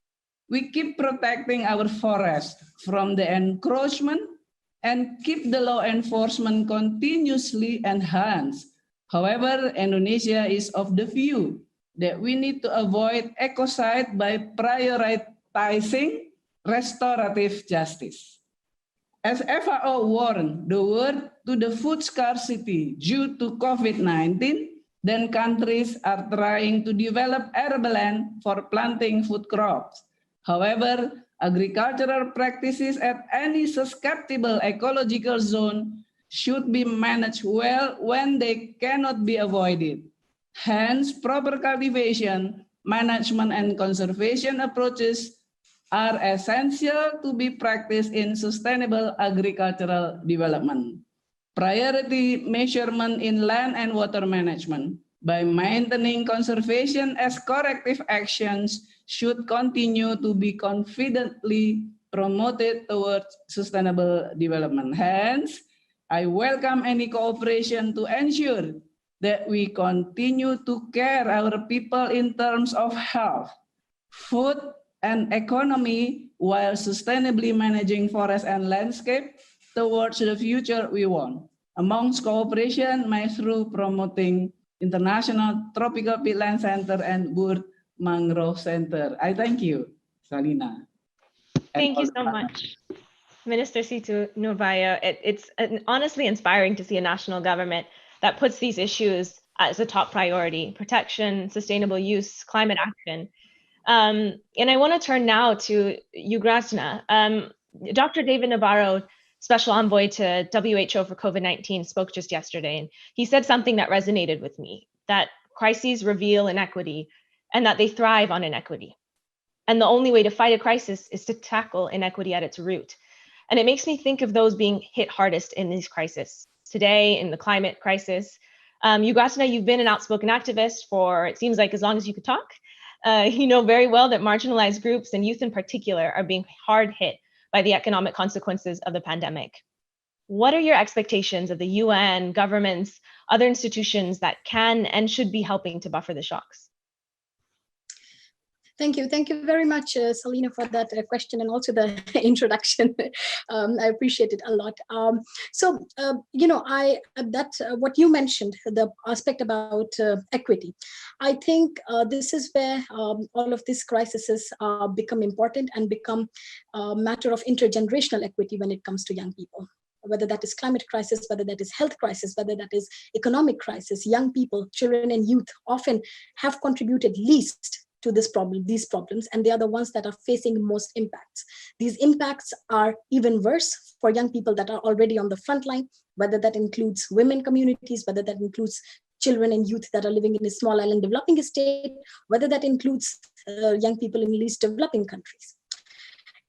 We keep protecting our forest from the encroachment and keep the law enforcement continuously enhanced. However, Indonesia is of the view that we need to avoid ecocide by prioritizing restorative justice. As FAO warned the world to the food scarcity due to COVID-19, then countries are trying to develop arable land for planting food crops. However, agricultural practices at any susceptible ecological zone should be managed well when they cannot be avoided. Hence, proper cultivation, management, and conservation approaches are essential to be practiced in sustainable agricultural development. Priority measurement in land and water management by maintaining conservation as corrective actions should continue to be confidently promoted towards sustainable development. Hence, I welcome any cooperation to ensure that we continue to care our people in terms of health, food, and economy while sustainably managing forest and landscape towards the future we want. Amongst cooperation, may through promoting International Tropical Peatland Center and Bird Mangrove Center. I thank you, Salina. Thank you so much, Minister Situ Nurbaya. It's honestly inspiring to see a national government that puts these issues as a top priority: protection, sustainable use, climate action. And I want to turn now to you, Grasna. Dr. David Nabarro, Special Envoy to WHO for COVID-19, spoke just yesterday, and he said something that resonated with me, that crises reveal inequity and that they thrive on inequity. And the only way to fight a crisis is to tackle inequity at its root. And it makes me think of those being hit hardest in these crises. Today, in the climate crisis, Grasna, you've been an outspoken activist for, it seems like, as long as you could talk. You know very well that marginalized groups and youth in particular are being hard hit by the economic consequences of the pandemic. What are your expectations of the UN, governments, other institutions that can and should be helping to buffer the shocks? Thank you. Thank you very much, Salina, for that question and also the introduction. I appreciate it a lot. What you mentioned, the aspect about equity, I think this is where all of these crises become important and become a matter of intergenerational equity when it comes to young people. Whether that is climate crisis, whether that is health crisis, whether that is economic crisis, young people, children and youth often have contributed least to these problems, and they are the ones that are facing most impacts. These impacts are even worse for young people that are already on the front line, whether that includes women communities, whether that includes children and youth that are living in a small island developing state, whether that includes young people in least developing countries.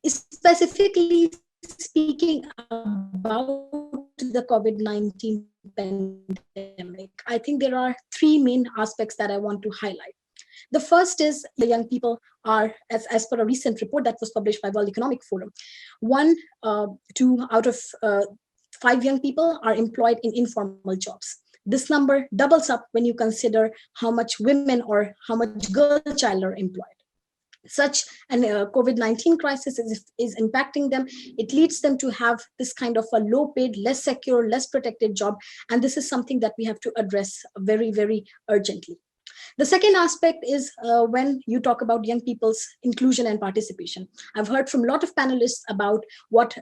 Specifically speaking about the COVID-19 pandemic, I think there are three main aspects that I want to highlight. The first is the young people are, as per a recent report that was published by World Economic Forum, 2 out of 5 young people are employed in informal jobs. This number doubles up when you consider how much women or how much girl child are employed. Such an COVID-19 crisis is impacting them. It leads them to have this kind of a low paid, less secure, less protected job. And this is something that we have to address very, very urgently. The second aspect is when you talk about young people's inclusion and participation. I've heard from a lot of panelists about what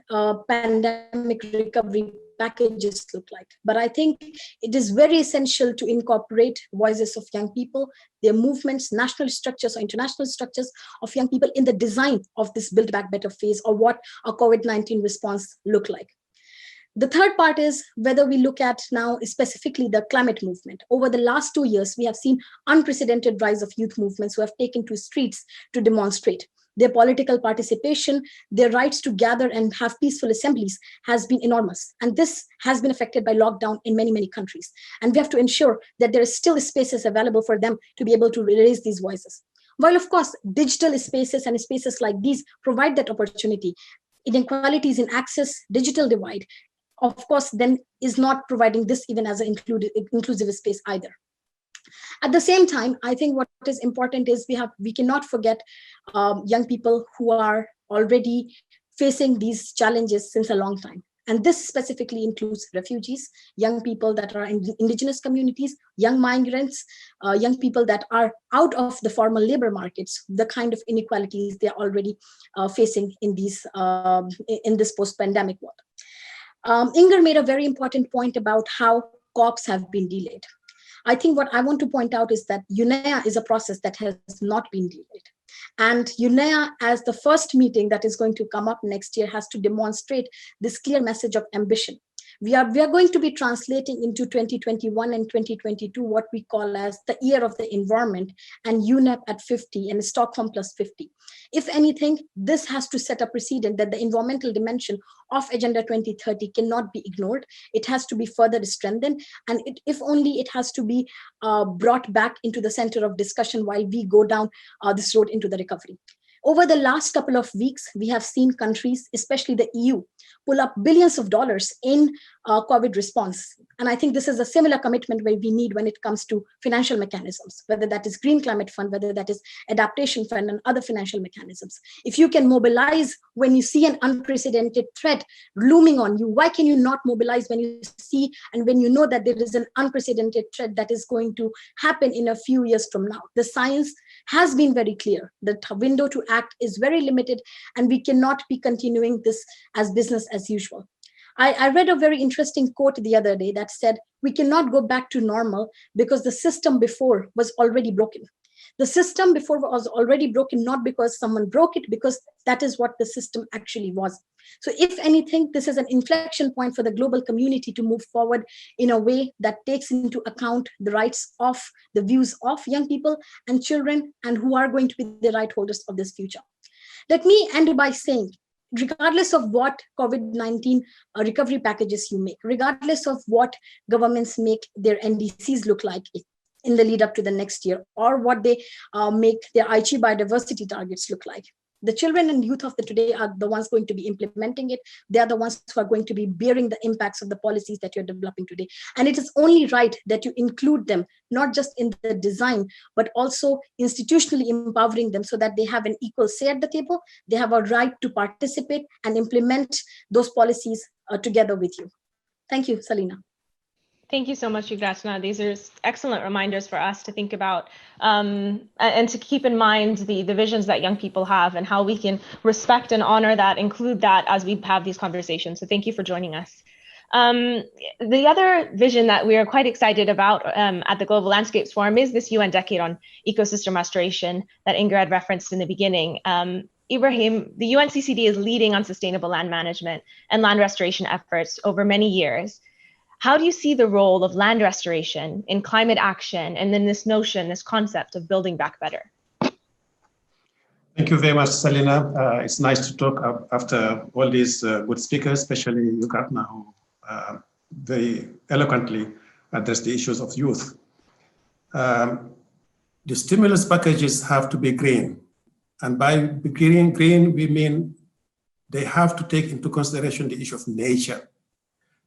pandemic recovery packages look like. But I think it is very essential to incorporate voices of young people, their movements, national structures or international structures of young people in the design of this Build Back Better phase, or what a COVID-19 response look like. The third part is whether we look at now specifically the climate movement. Over the last 2 years, we have seen unprecedented rise of youth movements who have taken to streets to demonstrate. Their political participation, their rights to gather and have peaceful assemblies has been enormous. And this has been affected by lockdown in many, many countries. And we have to ensure that there is still spaces available for them to be able to raise these voices. While of course, digital spaces and spaces like these provide that opportunity, inequalities in access, digital divide, of course, then is not providing this even as an inclusive space either. At the same time, I think what is important is we cannot forget young people who are already facing these challenges since a long time. And this specifically includes refugees, young people that are in indigenous communities, young migrants, young people that are out of the formal labor markets, the kind of inequalities they're already facing in this post-pandemic world. Inger made a very important point about how COPs have been delayed. I think what I want to point out is that UNEA is a process that has not been delayed. And UNEA, as the first meeting that is going to come up next year, has to demonstrate this clear message of ambition. We are going to be translating into 2021 and 2022 what we call as the year of the environment, and UNEP at 50 and Stockholm plus 50. If anything, this has to set a precedent that the environmental dimension of Agenda 2030 cannot be ignored. It has to be further strengthened, and if only it has to be brought back into the center of discussion while we go down this road into the recovery. Over the last couple of weeks, we have seen countries, especially the EU, pull up billions of dollars in COVID response. And I think this is a similar commitment where we need when it comes to financial mechanisms, whether that is Green Climate Fund, whether that is Adaptation Fund and other financial mechanisms. If you can mobilize when you see an unprecedented threat looming on you, why can you not mobilize when you see and when you know that there is an unprecedented threat that is going to happen in a few years from now? The science has been very clear. The window to act is very limited, and we cannot be continuing this as business as usual. I read a very interesting quote the other day that said, we cannot go back to normal because the system before was already broken. The system before was already broken, not because someone broke it, because that is what the system actually was. So if anything, this is an inflection point for the global community to move forward in a way that takes into account the rights of the views of young people and children, and who are going to be the right holders of this future. Let me end by saying, regardless of what COVID-19 recovery packages you make, regardless of what governments make their NDCs look like in the lead up to the next year, or what they make their Aichi biodiversity targets look like, the children and youth of the today are the ones going to be implementing it. They are the ones who are going to be bearing the impacts of the policies that you're developing today. And it is only right that you include them, not just in the design, but also institutionally empowering them so that they have an equal say at the table. They have a right to participate and implement those policies together with you. Thank you, Salina. Thank you so much, Yugrasna. These are excellent reminders for us to think about and to keep in mind the visions that young people have and how we can respect and honor that, include that as we have these conversations. So thank you for joining us. The other vision that we are quite excited about at the Global Landscapes Forum is this UN Decade on Ecosystem Restoration that Inga had referenced in the beginning. Ibrahim, the UNCCD is leading on sustainable land management and land restoration efforts over many years. How do you see the role of land restoration in climate action and then this notion, this concept of building back better? Thank you very much, Salina. It's nice to talk after all these good speakers, especially you, Gatna, who very eloquently addressed the issues of youth. The stimulus packages have to be green. And by green, we mean they have to take into consideration the issue of nature.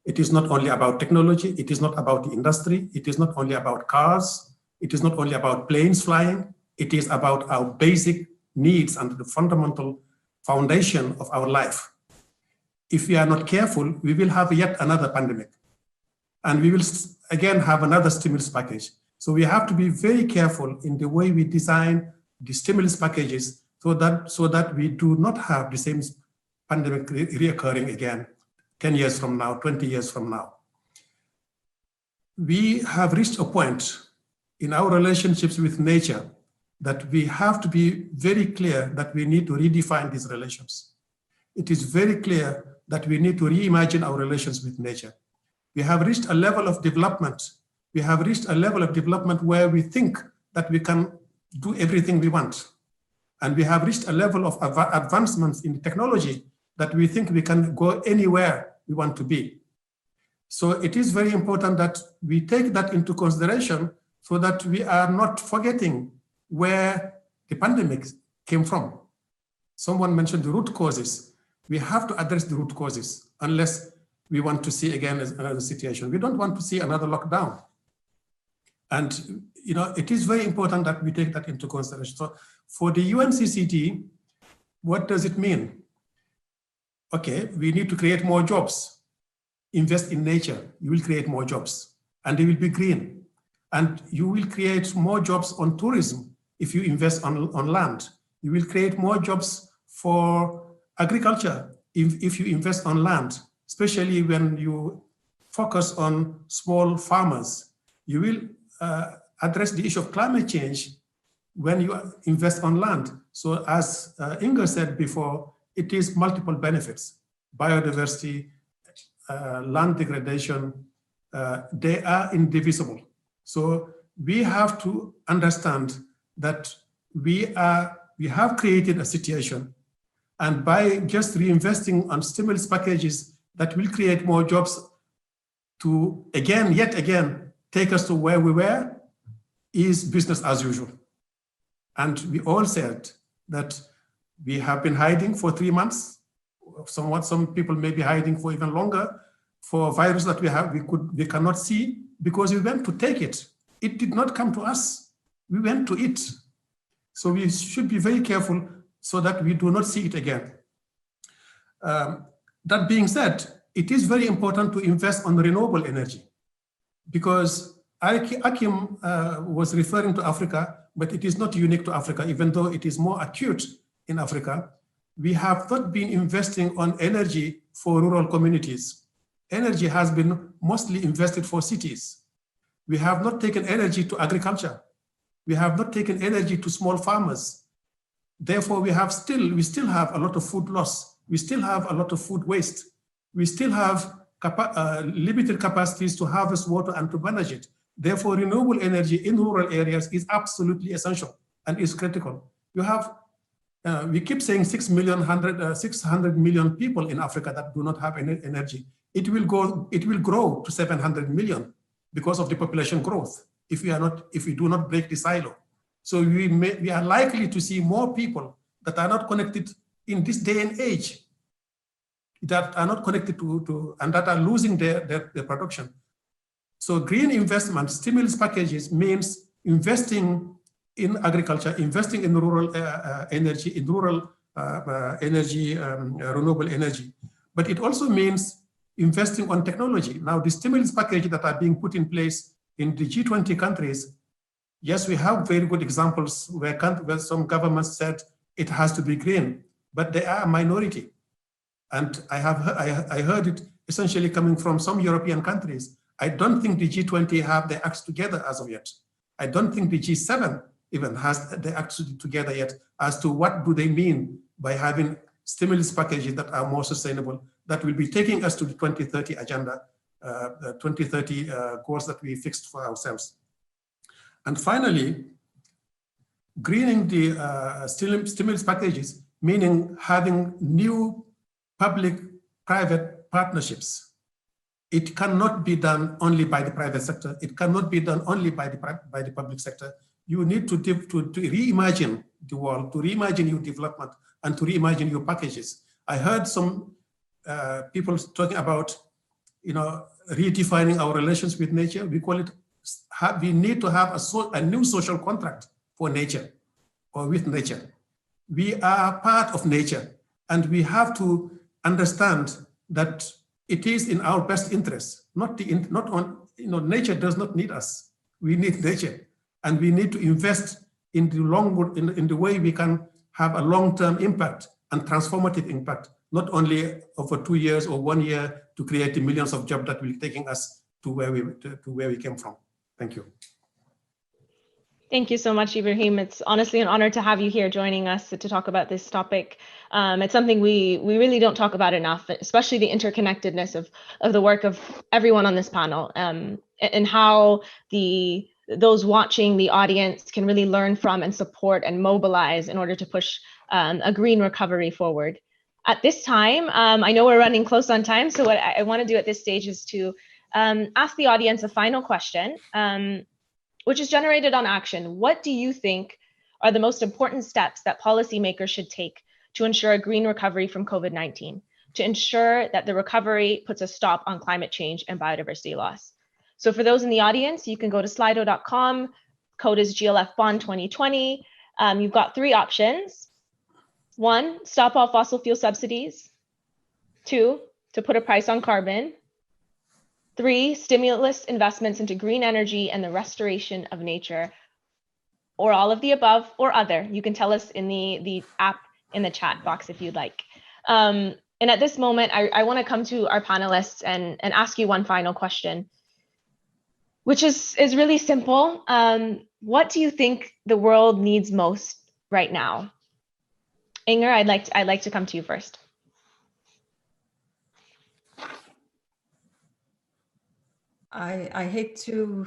It is not only about technology, it is not about the industry, it is not only about cars, it is not only about planes flying, it is about our basic needs and the fundamental foundation of our life. If we are not careful, we will have yet another pandemic. And we will again have another stimulus package. So we have to be very careful in the way we design the stimulus packages so that we do not have the same pandemic reoccurring again 10 years from now, 20 years from now. We have reached a point in our relationships with nature that we have to be very clear that we need to redefine these relations. It is very clear that we need to reimagine our relations with nature. We have reached a level of development. We have reached a level of development where we think that we can do everything we want. And we have reached a level of advancements in technology that we think we can go anywhere we want to be. So it is very important that we take that into consideration so that we are not forgetting where the pandemic came from. Someone mentioned the root causes. We have to address the root causes unless we want to see again another situation. We don't want to see another lockdown. And it is very important that we take that into consideration. So for the UNCCD, what does it mean? Okay, we need to create more jobs. Invest in nature, you will create more jobs and they will be green. And you will create more jobs on tourism if you invest on land. You will create more jobs for agriculture if you invest on land, especially when you focus on small farmers. You will address the issue of climate change when you invest on land. So as Inga said before, it is multiple benefits. Biodiversity, land degradation, they are indivisible. So we have to understand that we have created a situation, and by just reinvesting on stimulus packages that will create more jobs to yet again, take us to where we were is business as usual. And we all said that we have been hiding for 3 months. Some people may be hiding for even longer for a virus that we cannot see because we went to take it. It did not come to us. We went to it. So we should be very careful so that we do not see it again. That being said, it is very important to invest on renewable energy because Akim was referring to Africa, but it is not unique to Africa, even though it is more acute in Africa. We have not been investing on energy for rural communities. Energy has been mostly invested for cities. We have not taken energy to agriculture. We have not taken energy to small farmers. Therefore, we still have a lot of food loss. We still have a lot of food waste. We still have limited capacities to harvest water and to manage it. Therefore, renewable energy in rural areas is absolutely essential and is critical. You have, we keep saying 600 million people in Africa that do not have any energy. It will grow to 700 million because of the population growth if we do not break the silo. So we are likely to see more people that are not connected in this day and age, that are not connected to and that are losing their production. So green investment, stimulus packages means investing in agriculture, investing in rural energy, in rural renewable energy. But it also means investing on technology. Now, the stimulus package that are being put in place in the G20 countries, yes, we have very good examples where some governments said it has to be green, but they are a minority. And I heard it essentially coming from some European countries. I don't think the G20 have their acts together as of yet. I don't think the G7 even has their acts together yet as to what do they mean by having stimulus packages that are more sustainable, that will be taking us to the 2030 agenda, the 2030 goals that we fixed for ourselves. And finally, greening the stimulus packages, meaning having new public-private partnerships. It cannot be done only by the private sector. It cannot be done only by the public sector. You need to reimagine the world, to reimagine your development, and to reimagine your packages. I heard some people talking about, redefining our relations with nature. We call it, we need to have a new social contract for nature or with nature. We are part of nature, and we have to understand that it is in our best interest, nature does not need us. We need nature, and we need to invest in the way we can have a long-term impact and transformative impact, not only over 2 years or 1 year to create the millions of jobs that will be taking us to where we came from. Thank you. Thank you so much, Ibrahim. It's honestly an honor to have you here joining us to talk about this topic. It's something we really don't talk about enough, especially the interconnectedness of the work of everyone on this panel, and how those watching, the audience, can really learn from and support and mobilize in order to push a green recovery forward. At this time, I know we're running close on time, so what I want to do at this stage is to ask the audience a final question, which is generated on action. What do you think are the most important steps that policymakers should take to ensure a green recovery from COVID-19, to ensure that the recovery puts a stop on climate change and biodiversity loss? So for those in the audience, you can go to slido.com, code is GLF Bonn 2020. You've got 3 options. 1, stop all fossil fuel subsidies. 2, to put a price on carbon. 3, stimulus investments into green energy and the restoration of nature, or all of the above, or other. You can tell us in the app in the chat box if you'd like. And at this moment, I want to come to our panelists and ask you one final question, which is really simple. What do you think the world needs most right now? Inger, I'd like to come to you first. I hate to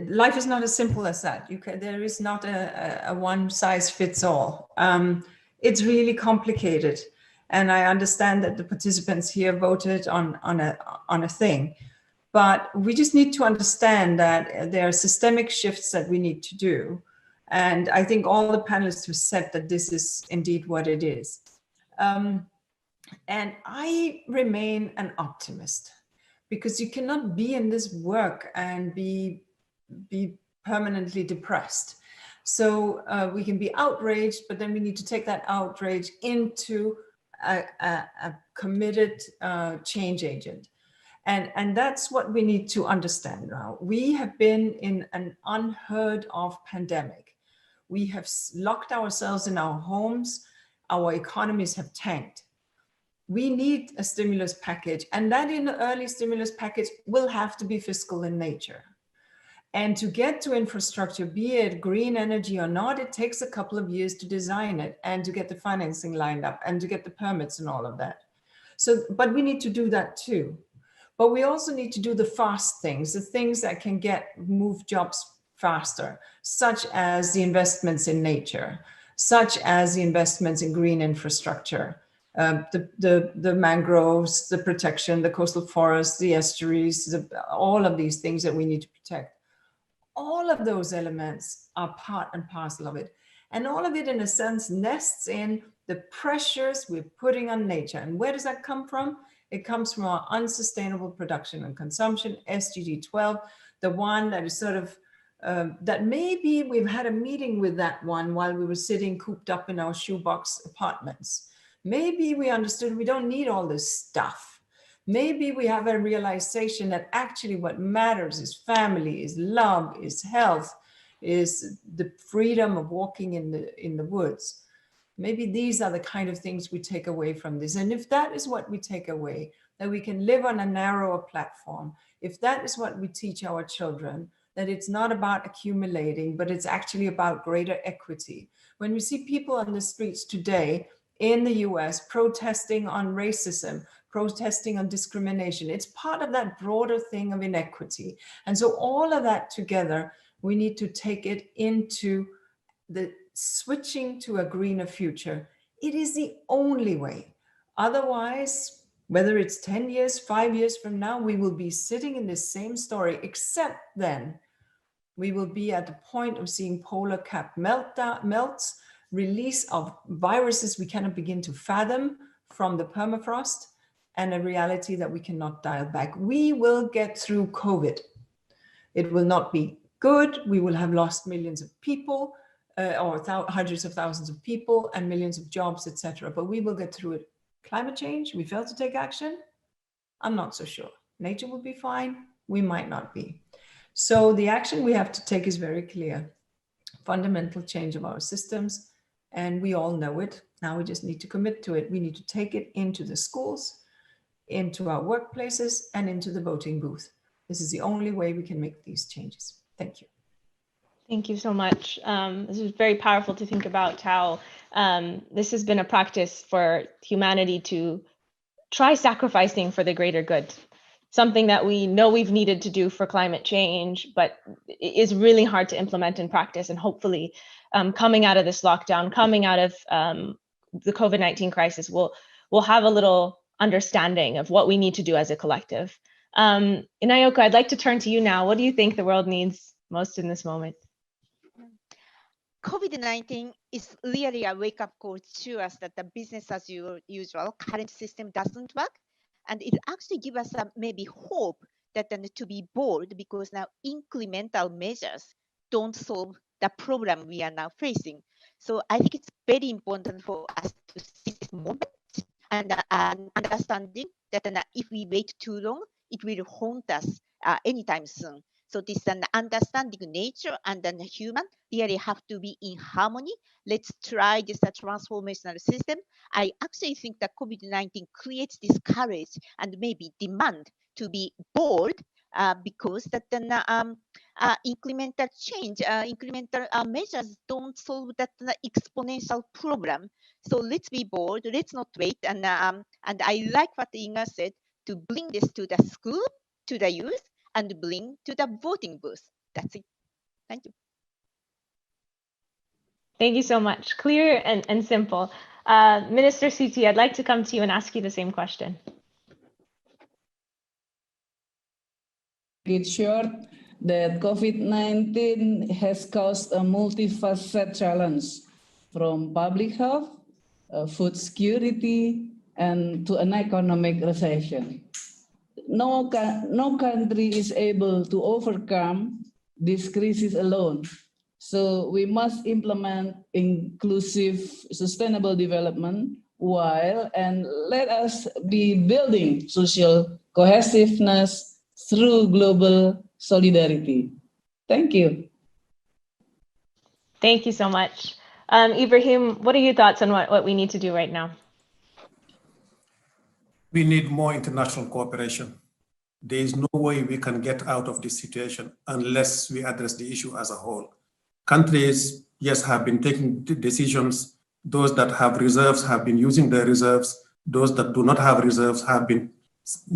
life is not as simple as that. There is not a one size fits all. It's really complicated, and I understand that the participants here voted on a thing, but we just need to understand that there are systemic shifts that we need to do, and I think all the panelists have said that this is indeed what it is. And I remain an optimist, because you cannot be in this work and be permanently depressed. So we can be outraged, but then we need to take that outrage into a committed change agent. And that's what we need to understand now. We have been in an unheard of pandemic. We have locked ourselves in our homes. Our economies have tanked. We need a stimulus package, and that in the early stimulus package will have to be fiscal in nature. And to get to infrastructure, be it green energy or not, it takes a couple of years to design it and to get the financing lined up and to get the permits and all of that. So, but we need to do that too. But we also need to do the fast things, the things that can move jobs faster, such as the investments in nature, such as the investments in green infrastructure. The mangroves, the protection, the coastal forests, the estuaries, all of these things that we need to protect. All of those elements are part and parcel of it. And all of it, in a sense, nests in the pressures we're putting on nature. And where does that come from? It comes from our unsustainable production and consumption, SDG 12, the one that is sort of, that maybe we've had a meeting with that one while we were sitting cooped up in our shoebox apartments. Maybe we understood we don't need all this stuff. Maybe we have a realization that actually what matters is family, is love, is health, is the freedom of walking in the woods. Maybe these are the kind of things we take away from this. And if that is what we take away, that we can live on a narrower platform, if that is what we teach our children, that it's not about accumulating, but it's actually about greater equity. When we see people on the streets today in the US protesting on racism, protesting on discrimination, it's part of that broader thing of inequity. And so all of that together, we need to take it into the switching to a greener future. It is the only way. Otherwise, whether it's 10 years, 5 years from now, we will be sitting in the same story, except then we will be at the point of seeing polar cap melts, release of viruses we cannot begin to fathom from the permafrost, and a reality that we cannot dial back. We will get through COVID. It will not be good. We will have lost millions of people, or hundreds of thousands of people and millions of jobs, etc. But we will get through it. Climate change, we fail to take action. I'm not so sure. Nature will be fine. We might not be. So the action we have to take is very clear. Fundamental change of our systems. And we all know it. Now we just need to commit to it. We need to take it into the schools, into our workplaces, and into the voting booth. This is the only way we can make these changes. Thank you. Thank you so much. This is very powerful to think about how this has been a practice for humanity to try sacrificing for the greater good. Something that we know we've needed to do for climate change, but is really hard to implement in practice. And hopefully coming out of this lockdown, coming out of the COVID-19 crisis, we'll have a little understanding of what we need to do as a collective. Inayoko, I'd like to turn to you now. What do you think the world needs most in this moment? COVID-19 is really a wake-up call to us that the business as usual current system doesn't work. And it actually gives us maybe hope that to be bold, because now incremental measures don't solve the problem we are now facing. So I think it's very important for us to see this moment and understanding that if we wait too long, it will haunt us anytime soon. So this understanding nature and then human really have to be in harmony. Let's try this transformational system. I actually think that COVID-19 creates this courage and maybe demand to be bold because that incremental change, incremental measures don't solve that exponential problem. So let's be bold. Let's not wait. And I like what Inga said, to bring this to the school, to the youth, and bring to the voting booth. That's it. Thank you. Thank you so much. Clear and simple. Minister Siti, I'd like to come to you and ask you the same question. It's short that COVID-19 has caused a multifaceted challenge from public health, food security, and to an economic recession. No country is able to overcome this crisis alone. So we must implement inclusive, sustainable development and let us be building social cohesiveness through global solidarity. Thank you. Thank you so much. Ibrahim, what are your thoughts on what we need to do right now? We need more international cooperation. There is no way we can get out of this situation unless we address the issue as a whole. Countries, yes, have been taking decisions. Those that have reserves have been using their reserves. Those that do not have reserves have been,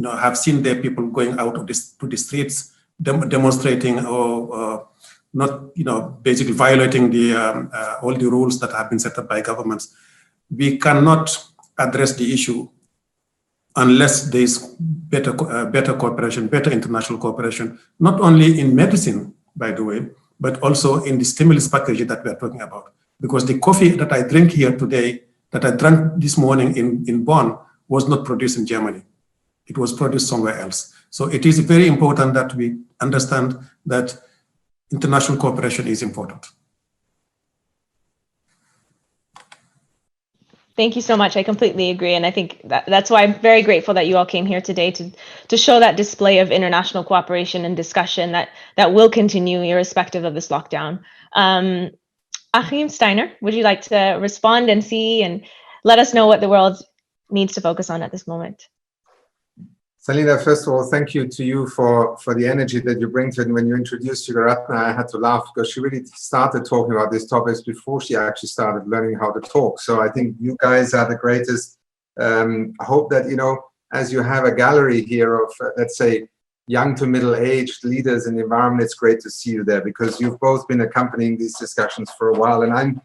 have seen their people going out of to the streets, demonstrating or not, basically violating the all the rules that have been set up by governments. We cannot address the issue unless there is better cooperation, better international cooperation, not only in medicine, by the way, but also in the stimulus package that we are talking about. Because the coffee that I drink here today, that I drank this morning in Bonn, was not produced in Germany. It was produced somewhere else. So it is very important that we understand that international cooperation is important. Thank you so much. I completely agree. And I think that's why I'm very grateful that you all came here today to show that display of international cooperation and discussion that will continue irrespective of this lockdown. Achim Steiner, would you like to respond and see and let us know what the world needs to focus on at this moment? Salina, first of all, thank you to you for the energy that you bring to it. And when you introduced Yugaratna, I had to laugh because she really started talking about these topics before she actually started learning how to talk. So I think you guys are the greatest. I hope that, you know, as you have a gallery here of, let's say, young to middle-aged leaders in the environment, it's great to see you there because you've both been accompanying these discussions for a while. And I'm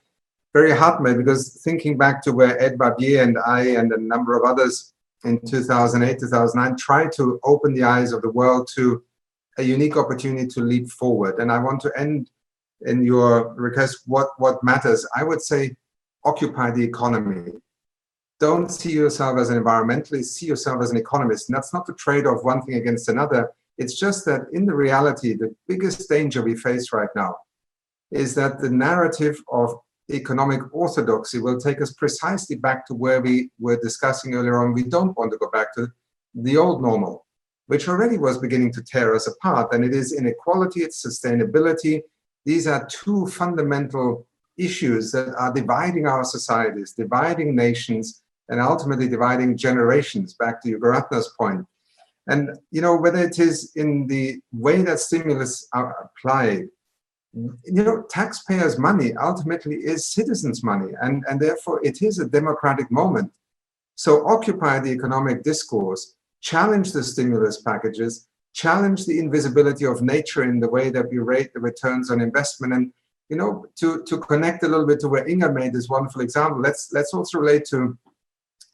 very heartened because thinking back to where Ed Barbier and I and a number of others in 2008, 2009, tried to open the eyes of the world to a unique opportunity to leap forward. And I want to end in your request, what matters. I would say, occupy the economy. Don't see yourself as an environmentalist, see yourself as an economist. And that's not the trade-off one thing against another. It's just that in the reality, the biggest danger we face right now is that the narrative of economic orthodoxy will take us precisely back to where we were discussing earlier on. We don't want to go back to the old normal, which already was beginning to tear us apart. And it is inequality, it's sustainability. These are two fundamental issues that are dividing our societies, dividing nations, and ultimately dividing generations, back to Yugaratna's point. And, you know, whether it is in the way that stimulus are applied, you know, taxpayers' money ultimately is citizens' money, and therefore it is a democratic moment. So occupy the economic discourse, challenge the stimulus packages, challenge the invisibility of nature in the way that we rate the returns on investment. And, you know, to connect a little bit to where Inga made this wonderful example, let's also relate to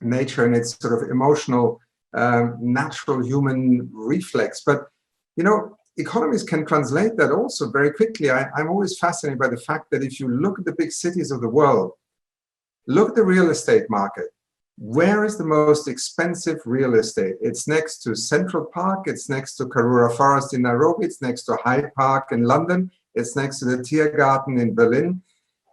nature and its sort of emotional, natural human reflex. But, you know, economies can translate that also very quickly. I'm always fascinated by the fact that if you look at the big cities of the world, look at the real estate market. Where is the most expensive real estate? It's next to Central Park, it's next to Karura Forest in Nairobi, it's next to Hyde Park in London, it's next to the Tiergarten in Berlin,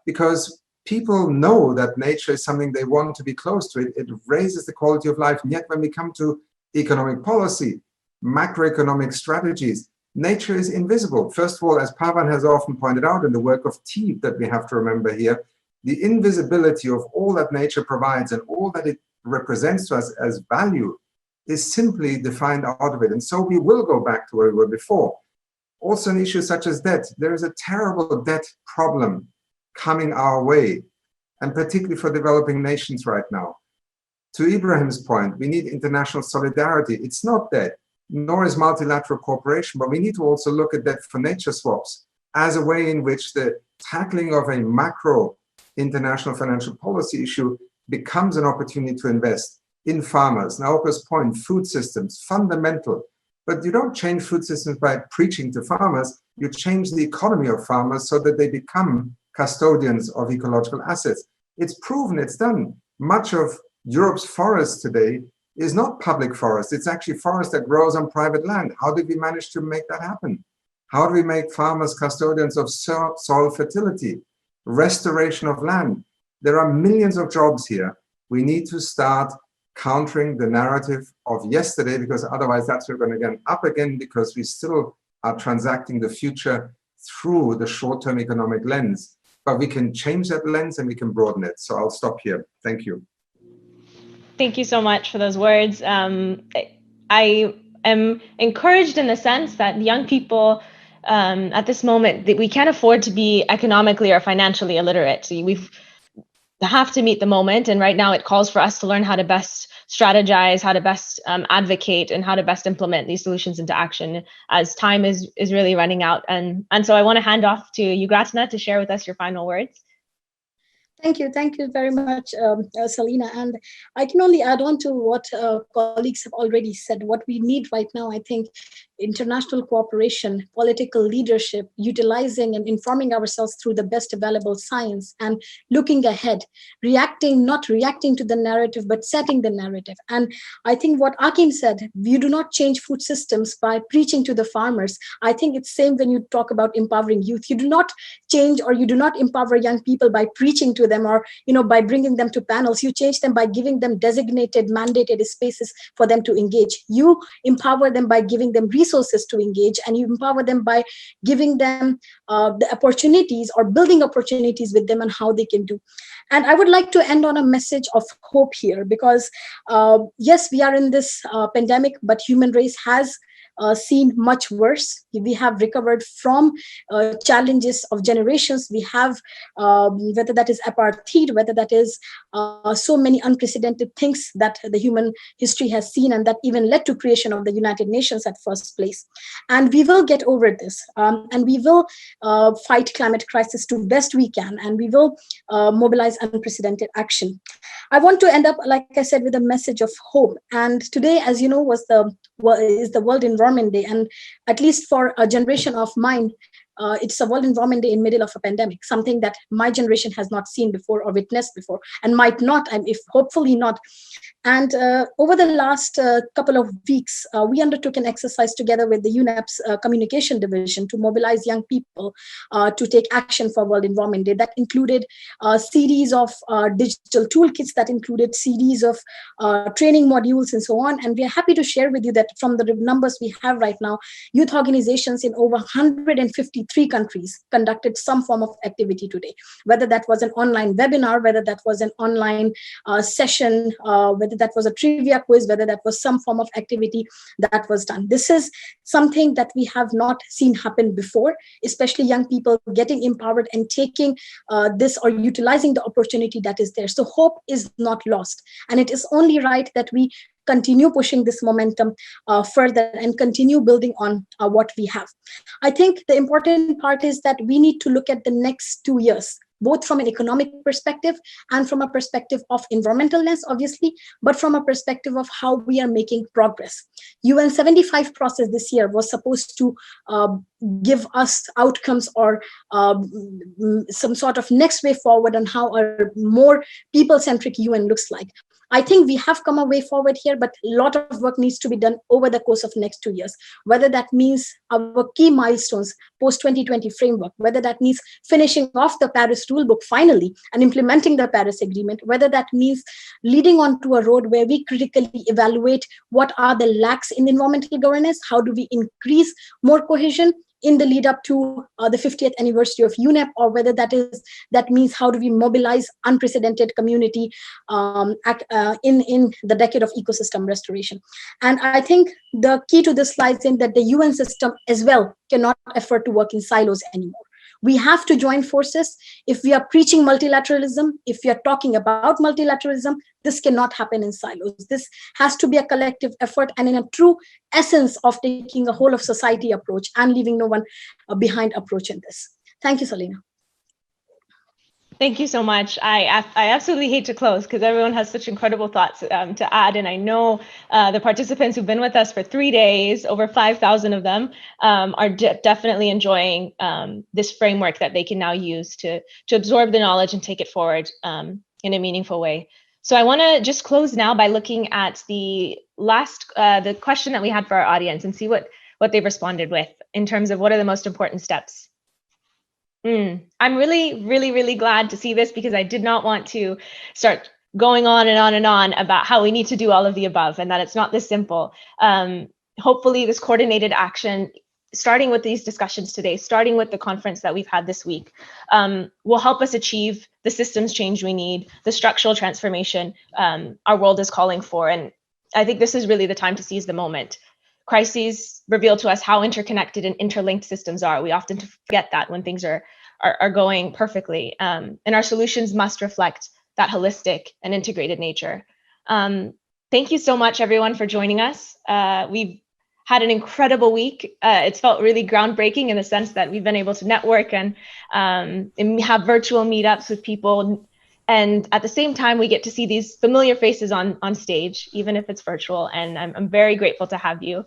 because people know that nature is something they want to be close to. It raises the quality of life. And yet when we come to economic policy, macroeconomic strategies, nature is invisible. First of all, as Pavan has often pointed out in the work of Teeb that we have to remember here, the invisibility of all that nature provides and all that it represents to us as value is simply defined out of it. And so we will go back to where we were before. Also an issue such as debt. There is a terrible debt problem coming our way, and particularly for developing nations right now. To Ibrahim's point, we need international solidarity. It's not debt, nor is multilateral cooperation, but we need to also look at debt for nature swaps as a way in which the tackling of a macro international financial policy issue becomes an opportunity to invest in farmers. Naoka's point, food systems, fundamental. But you don't change food systems by preaching to farmers. You change the economy of farmers so that they become custodians of ecological assets. It's proven, it's done. Much of Europe's forest today is not public forest. It's actually forest that grows on private land. How did we manage to make that happen? How do we make farmers custodians of soil fertility, restoration of land? There are millions of jobs here. We need to start countering the narrative of yesterday, because otherwise that's where we're going to get up again, because we still are transacting the future through the short-term economic lens. But we can change that lens and we can broaden it. So I'll stop here. Thank you. Thank you so much for those words. I am encouraged in the sense that young people at this moment, that we can't afford to be economically or financially illiterate. So we have to meet the moment. And right now it calls for us to learn how to best strategize, how to best advocate, and how to best implement these solutions into action as time is really running out. And so I want to hand off to Yugaratna to share with us your final words. Thank you very much, Salina. And I can only add on to what colleagues have already said. What we need right now, I think, international cooperation, political leadership, utilizing and informing ourselves through the best available science, and looking ahead, not reacting to the narrative, but setting the narrative. And I think what Akim said, you do not change food systems by preaching to the farmers. I think it's same when you talk about empowering youth. You do not change, or you do not empower young people by preaching to them, or by bringing them to panels. You change them by giving them designated, mandated spaces for them to engage. You empower them by giving them resources resources to engage, and you empower them by giving them the opportunities or building opportunities with them on how they can do. And I would like to end on a message of hope here, because yes, we are in this pandemic, but human race has seen much worse. We have recovered from challenges of generations. We have, whether that is apartheid, whether that is so many unprecedented things that the human history has seen, and that even led to creation of the United Nations at first place. And we will get over this, and we will fight climate crisis to best we can, and we will mobilize unprecedented action. I want to end up, like I said, with a message of hope. And today, as you know, is the World Environment Day, and at least for a generation of mine, it's a World Environment Day in middle of a pandemic, something that my generation has not seen before or witnessed before, and might not, and if hopefully not. And over the last couple of weeks, we undertook an exercise together with the UNEP's communication division to mobilize young people to take action for World Environment Day. That included a series of digital toolkits, that included series of training modules and so on. And we are happy to share with you that from the numbers we have right now, youth organizations in over 153 countries conducted some form of activity today, whether that was an online webinar, whether that was an online session, whether that was a trivia quiz, whether that was some form of activity that was done. This is something that we have not seen happen before, especially young people getting empowered and taking this or utilizing the opportunity that is there. So hope is not lost. And it is only right that we continue pushing this momentum further and continue building on what we have. I think the important part is that we need to look at the next 2 years, both from an economic perspective and from a perspective of environmental lens, obviously, but from a perspective of how we are making progress. UN 75 process this year was supposed to give us outcomes or some sort of next way forward on how a more people-centric UN looks like. I think we have come a way forward here, but a lot of work needs to be done over the course of next 2 years, whether that means our key milestones post-2020 framework, whether that means finishing off the Paris rulebook finally and implementing the Paris Agreement, whether that means leading on to a road where we critically evaluate what are the lacks in environmental governance, how do we increase more cohesion in the lead up to the 50th anniversary of UNEP, or whether that means how do we mobilize unprecedented community in the decade of ecosystem restoration. And I think the key to this lies in that the UN system as well cannot afford to work in silos anymore. We have to join forces. If we are preaching multilateralism, if we are talking about multilateralism, this cannot happen in silos. This has to be a collective effort and in a true essence of taking a whole of society approach and leaving no one behind approach in this. Thank you, Salina. Thank you so much. I absolutely hate to close because everyone has such incredible thoughts to add. And I know the participants who've been with us for 3 days, over 5,000 of them, are definitely enjoying this framework that they can now use to absorb the knowledge and take it forward in a meaningful way. So I want to just close now by looking at the question that we had for our audience and see what they've responded with in terms of what are the most important steps. I'm really, really, really glad to see this because I did not want to start going on and on and on about how we need to do all of the above and that it's not this simple. Hopefully this coordinated action, starting with these discussions today, starting with the conference that we've had this week, will help us achieve the systems change we need, the structural transformation our world is calling for. And I think this is really the time to seize the moment. Crises reveal to us how interconnected and interlinked systems are. We often forget that when things are going perfectly. And our solutions must reflect that holistic and integrated nature. Thank you so much, everyone, for joining us. We've had an incredible week. It's felt really groundbreaking in the sense that we've been able to network and have virtual meetups with people. And at the same time, we get to see these familiar faces on stage, even if it's virtual. And I'm very grateful to have you.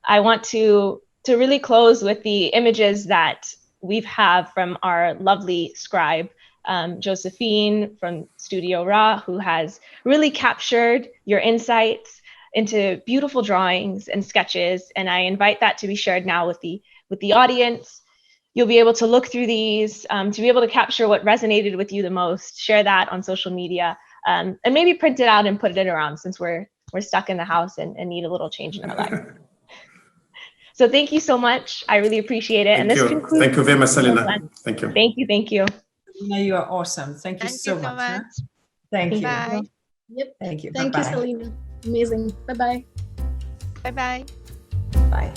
I want to really close with the images that we've had from our lovely scribe, Josephine from Studio Ra, who has really captured your insights into beautiful drawings and sketches. And I invite that to be shared now with the audience. You'll be able to look through these to be able to capture what resonated with you the most, share that on social media, and maybe print it out and put it around since we're stuck in the house and need a little change in our life. So thank you so much. I really appreciate it. And Thank this you. concludes. Thank you very much, Salina. Thank you. Thank you. Thank you. Salina, you are awesome. Thank you so much. Huh? Thank you. Bye. Yep. Thank you. Thank you, Bye-bye. Salina. Amazing. Bye-bye. Bye-bye. Bye.